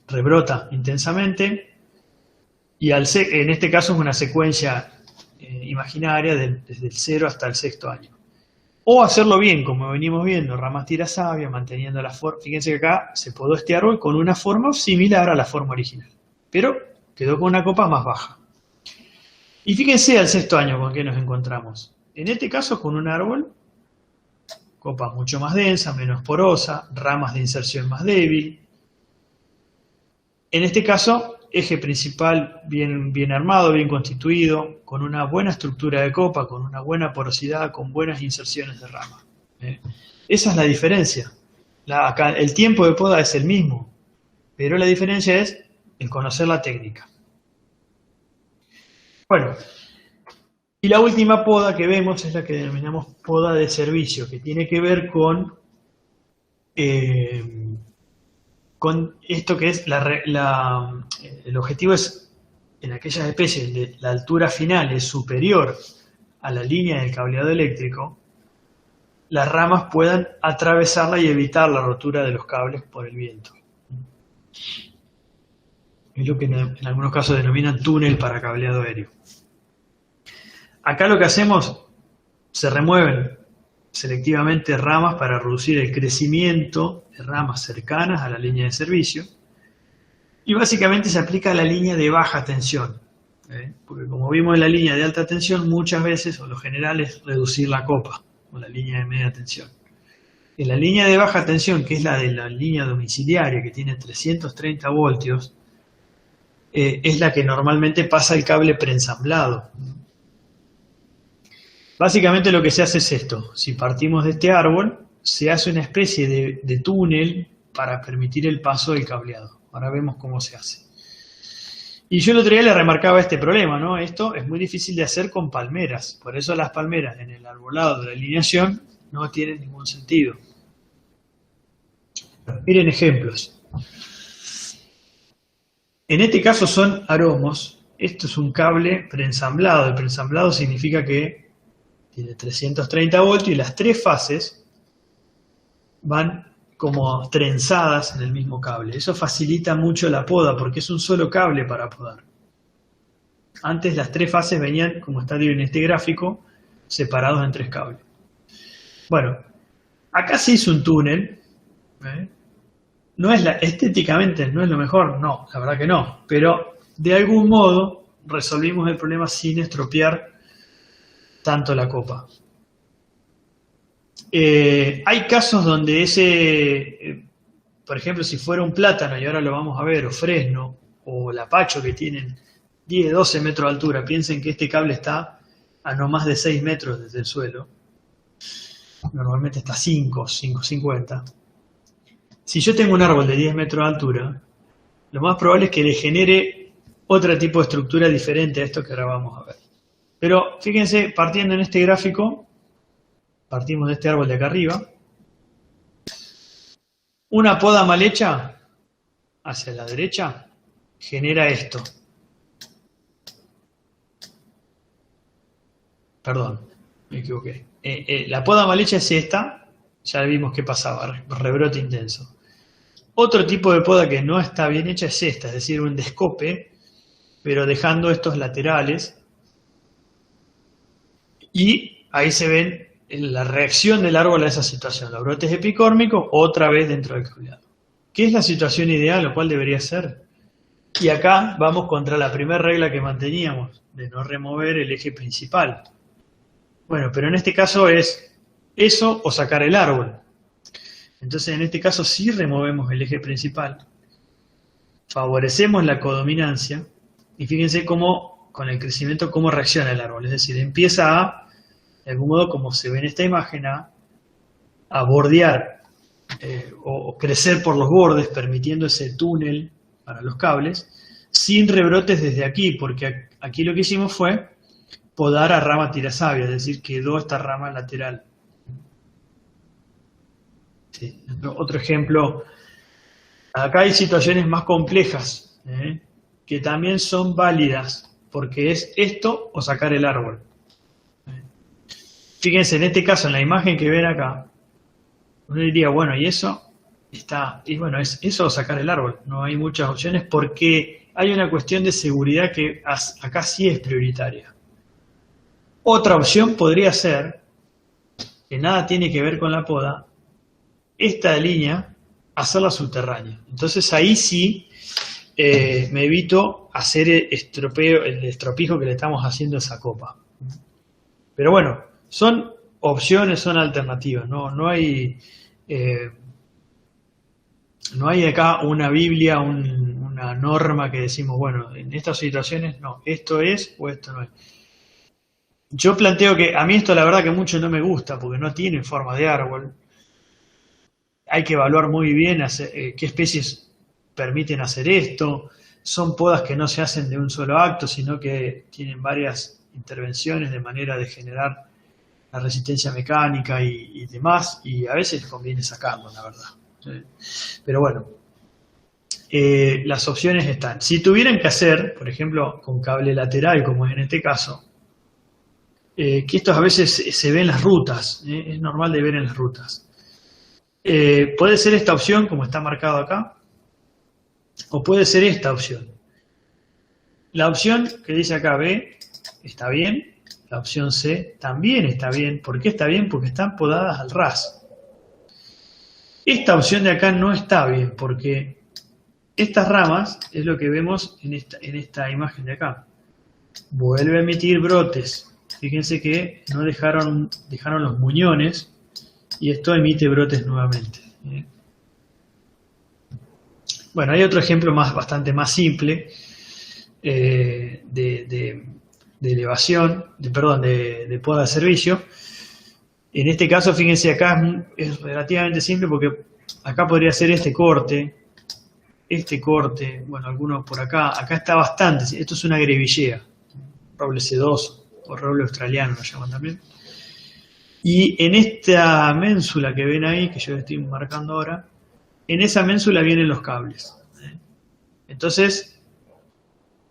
Rebrota intensamente y en este caso es una secuencia imaginaria desde el 0 hasta el 6º año. O hacerlo bien, como venimos viendo, ramas tirasabia, manteniendo la forma. Fíjense que acá se podó este árbol con una forma similar a la forma original, pero quedó con una copa más baja. Y fíjense al 6º año con qué nos encontramos. En este caso con un árbol, copa mucho más densa, menos porosa, ramas de inserción más débil. En este caso, eje principal bien armado, bien constituido, con una buena estructura de copa, con una buena porosidad, con buenas inserciones de rama. Esa es la diferencia. Acá el tiempo de poda es el mismo, pero la diferencia es el conocer la técnica. Bueno, y la última poda que vemos es la que denominamos poda de servicio, que tiene que ver con esto que es el objetivo es, en aquellas especies donde la altura final es superior a la línea del cableado eléctrico, las ramas puedan atravesarla y evitar la rotura de los cables por el viento. Es lo que en algunos casos denominan túnel para cableado aéreo. Acá lo que hacemos, se remueven selectivamente ramas para reducir el crecimiento de ramas cercanas a la línea de servicio y básicamente se aplica a la línea de baja tensión, porque como vimos en la línea de alta tensión muchas veces, o lo general, es reducir la copa, o la línea de media tensión. En la línea de baja tensión, que es la de la línea domiciliaria, que tiene 330 voltios, es la que normalmente pasa el cable preensamblado. Básicamente lo que se hace es esto. Si partimos de este árbol, se hace una especie de túnel para permitir el paso del cableado. Ahora vemos cómo se hace. Y yo el otro día le remarcaba este problema, ¿no? Esto es muy difícil de hacer con palmeras. Por eso las palmeras en el arbolado de la alineación no tienen ningún sentido. Miren ejemplos. En este caso son aromos. Esto es un cable preensamblado. El preensamblado significa que tiene 330 voltios y las tres fases van como trenzadas en el mismo cable. Eso facilita mucho la poda porque es un solo cable para podar. Antes las tres fases venían, como está en este gráfico, separados en tres cables. Bueno, acá se hizo un túnel. No es estéticamente no es lo mejor, no, la verdad que no. Pero de algún modo resolvimos el problema sin estropear tanto la copa. Hay casos donde por ejemplo, si fuera un plátano, y ahora lo vamos a ver, o fresno, o lapacho que tienen 10, 12 metros de altura, piensen que este cable está a no más de 6 metros desde el suelo. Normalmente está a 5, 5,50. Si yo tengo un árbol de 10 metros de altura, lo más probable es que le genere otro tipo de estructura diferente a esto que ahora vamos a ver. Pero fíjense, partiendo en este gráfico, partimos de este árbol de acá arriba, una poda mal hecha hacia la derecha genera esto. Perdón, me equivoqué. La poda mal hecha es esta, ya vimos qué pasaba, rebrote intenso. Otro tipo de poda que no está bien hecha es esta, es decir, un descope, pero dejando estos laterales. Y ahí se ven la reacción del árbol a esa situación. Los brotes epicórmicos, otra vez dentro del cableado. ¿Qué es la situación ideal, o cuál debería ser? Y acá vamos contra la primera regla que manteníamos, de no remover el eje principal. Bueno, pero en este caso es eso o sacar el árbol. Entonces en este caso sí removemos el eje principal, favorecemos la codominancia, y fíjense cómo, con el crecimiento, cómo reacciona el árbol. Es decir, empieza a, de algún modo, como se ve en esta imagen, a bordear o crecer por los bordes, permitiendo ese túnel para los cables, sin rebrotes desde aquí, porque aquí lo que hicimos fue podar a rama tirasavia, es decir, quedó esta rama lateral. Sí. Otro ejemplo, acá hay situaciones más complejas, que también son válidas, porque es esto o sacar el árbol. Fíjense, en este caso, en la imagen que ven acá, uno diría, bueno, y eso está, y bueno, es eso o sacar el árbol. No hay muchas opciones porque hay una cuestión de seguridad que acá sí es prioritaria. Otra opción podría ser, que nada tiene que ver con la poda, esta línea, hacerla subterránea. Entonces ahí sí me evito hacer el estropijo que le estamos haciendo a esa copa. Pero bueno, son opciones, son alternativas. No hay acá una Biblia, una norma que decimos, bueno, en estas situaciones no, esto es o esto no es. Yo planteo que a mí esto la verdad que mucho no me gusta porque no tiene forma de árbol. Hay que evaluar muy bien qué especies permiten hacer esto. Son podas que no se hacen de un solo acto, sino que tienen varias intervenciones de manera de generar la resistencia mecánica y demás, y a veces conviene sacarlo, la verdad. Pero bueno, las opciones están. Si tuvieran que hacer, por ejemplo, con cable lateral, como es en este caso, que esto a veces se ve en las rutas, es normal de ver en las rutas. Puede ser esta opción, como está marcado acá, o puede ser esta opción. La opción que dice acá B está bien, la opción C también está bien. ¿Por qué está bien? Porque están podadas al ras. Esta opción de acá no está bien, porque estas ramas es lo que vemos en esta imagen de acá. Vuelve a emitir brotes. Fíjense que no dejaron los muñones y esto emite brotes nuevamente. Bueno, hay otro ejemplo bastante más simple de elevación, de poda de servicio. En este caso, fíjense, acá es relativamente simple porque acá podría ser este corte, bueno, algunos por acá está bastante, esto es una grevillea, roble sedoso o roble australiano lo llaman también. Y en esta ménsula que ven ahí, que yo estoy marcando ahora, en esa ménsula vienen los cables. Entonces,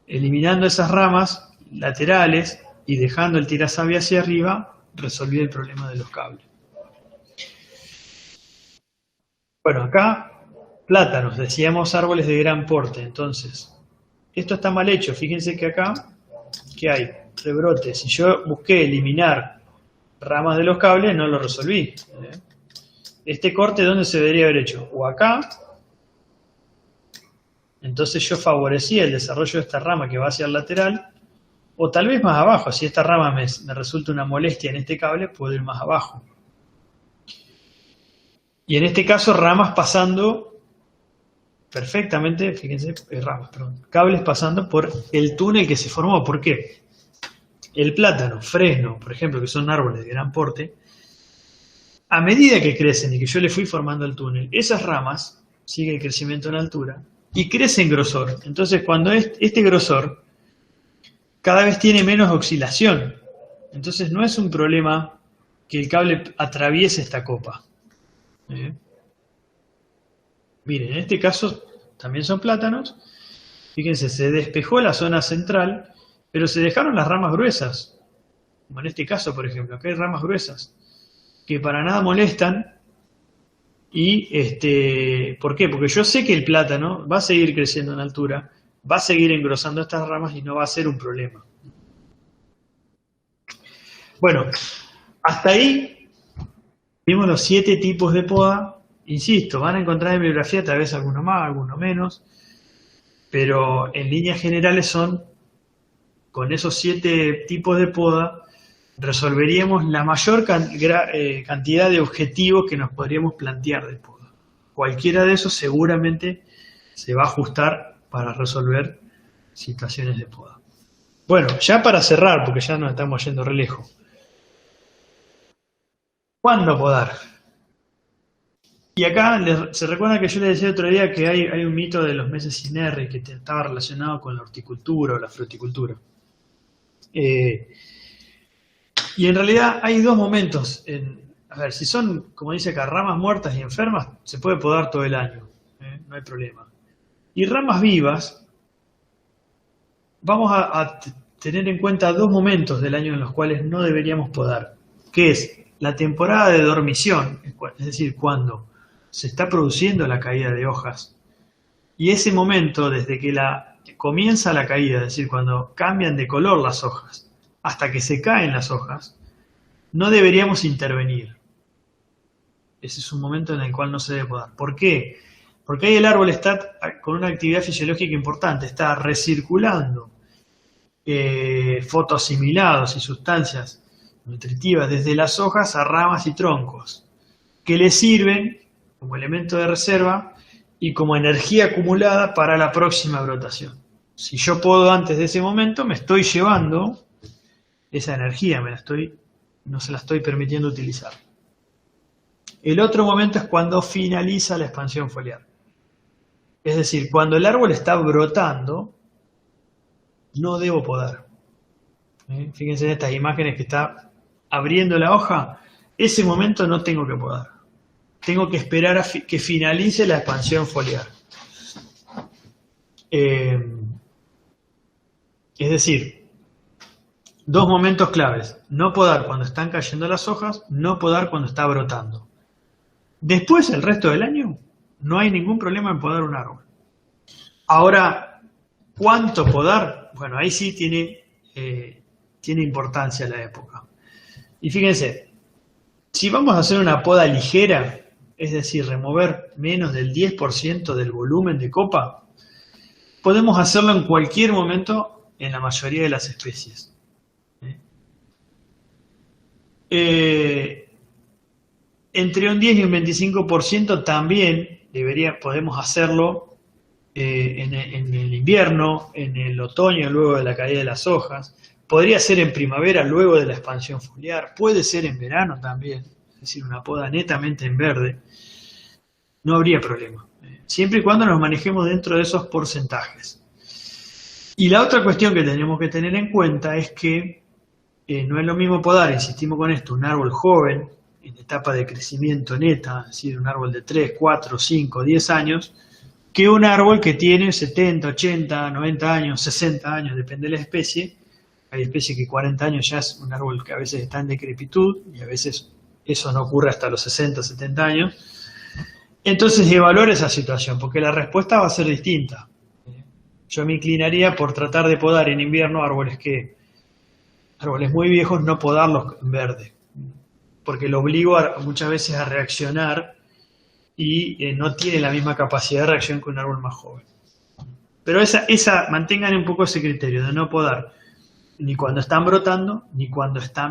eliminando esas ramas laterales y dejando el tirasavia hacia arriba, resolví el problema de los cables. Bueno, acá, plátanos, decíamos árboles de gran porte. Entonces, esto está mal hecho. Fíjense que acá, ¿qué hay? Rebrotes. Si yo busqué eliminar ramas de los cables, no lo resolví. Este corte, ¿dónde se debería haber hecho? O acá. Entonces yo favorecía el desarrollo de esta rama que va hacia el lateral, o tal vez más abajo. Si esta rama me resulta una molestia en este cable, puedo ir más abajo. Y en este caso, ramas pasando perfectamente, fíjense, cables pasando por el túnel que se formó. ¿Por qué? El plátano, fresno, por ejemplo, que son árboles de gran porte, a medida que crecen y que yo le fui formando el túnel, esas ramas, sigue el crecimiento en altura, y crece en grosor. Entonces, cuando este grosor cada vez tiene menos oscilación, entonces no es un problema que el cable atraviese esta copa. Miren, en este caso también son plátanos. Fíjense, se despejó la zona central, pero se dejaron las ramas gruesas. Como en este caso, por ejemplo, acá hay ramas gruesas que para nada molestan. Y ¿por qué? Porque yo sé que el plátano va a seguir creciendo en altura, va a seguir engrosando estas ramas y no va a ser un problema. Bueno, hasta ahí vimos los 7 tipos de poda. Insisto, van a encontrar en bibliografía tal vez alguno más, alguno menos, pero en líneas generales son, con esos 7 tipos de poda, resolveríamos la mayor cantidad de objetivos que nos podríamos plantear de poda. Cualquiera de esos seguramente se va a ajustar para resolver situaciones de poda. Bueno, ya para cerrar, porque ya nos estamos yendo re lejos. ¿Cuándo podar? Y acá, se recuerda que yo les decía otro día que hay un mito de los meses sin R que estaba relacionado con la horticultura o la fruticultura. Y en realidad hay 2 momentos. A ver, si son, como dice acá, ramas muertas y enfermas, se puede podar todo el año. No hay problema. Y ramas vivas, vamos a tener en cuenta 2 momentos del año en los cuales no deberíamos podar. Que es la temporada de dormición, es decir, cuando se está produciendo la caída de hojas. Y ese momento, desde que comienza la caída, es decir, cuando cambian de color las hojas, hasta que se caen las hojas, no deberíamos intervenir. Ese es un momento en el cual no se debe podar. ¿Por qué? Porque ahí el árbol está con una actividad fisiológica importante, está recirculando fotoasimilados y sustancias nutritivas desde las hojas a ramas y troncos, que le sirven como elemento de reserva y como energía acumulada para la próxima brotación. Si yo podo antes de ese momento, me estoy llevando esa energía, no se la estoy permitiendo utilizar. El otro momento es cuando finaliza la expansión foliar. Es decir, cuando el árbol está brotando, no debo podar. Fíjense en estas imágenes que está abriendo la hoja, ese momento no tengo que podar. Tengo que esperar a que finalice la expansión foliar. Es decir, 2 momentos claves. No podar cuando están cayendo las hojas, no podar cuando está brotando. Después, el resto del año, no hay ningún problema en podar un árbol. Ahora, ¿cuánto podar? Bueno, ahí sí tiene importancia la época. Y fíjense, si vamos a hacer una poda ligera, es decir, remover menos del 10% del volumen de copa, podemos hacerlo en cualquier momento en la mayoría de las especies. Entre un 10 y un 25% también podemos hacerlo en el invierno, en el otoño, luego de la caída de las hojas. Podría ser en primavera, luego de la expansión foliar. Puede ser en verano también, es decir, una poda netamente en verde. No habría problema, siempre y cuando nos manejemos dentro de esos porcentajes. Y la otra cuestión que tenemos que tener en cuenta es que no es lo mismo podar, insistimos con esto, un árbol joven, en etapa de crecimiento neta, es decir, un árbol de 3, 4, 5, 10 años, que un árbol que tiene 70, 80, 90 años, 60 años, depende de la especie. Hay especies que 40 años ya es un árbol que a veces está en decrepitud y a veces eso no ocurre hasta los 60, 70 años. Entonces evaluar esa situación, porque la respuesta va a ser distinta. Yo me inclinaría por tratar de podar en invierno árboles muy viejos, no podarlos en verde, porque lo obligo muchas veces a reaccionar y no tiene la misma capacidad de reacción que un árbol más joven. Pero mantengan un poco ese criterio de no podar ni cuando están brotando, ni cuando están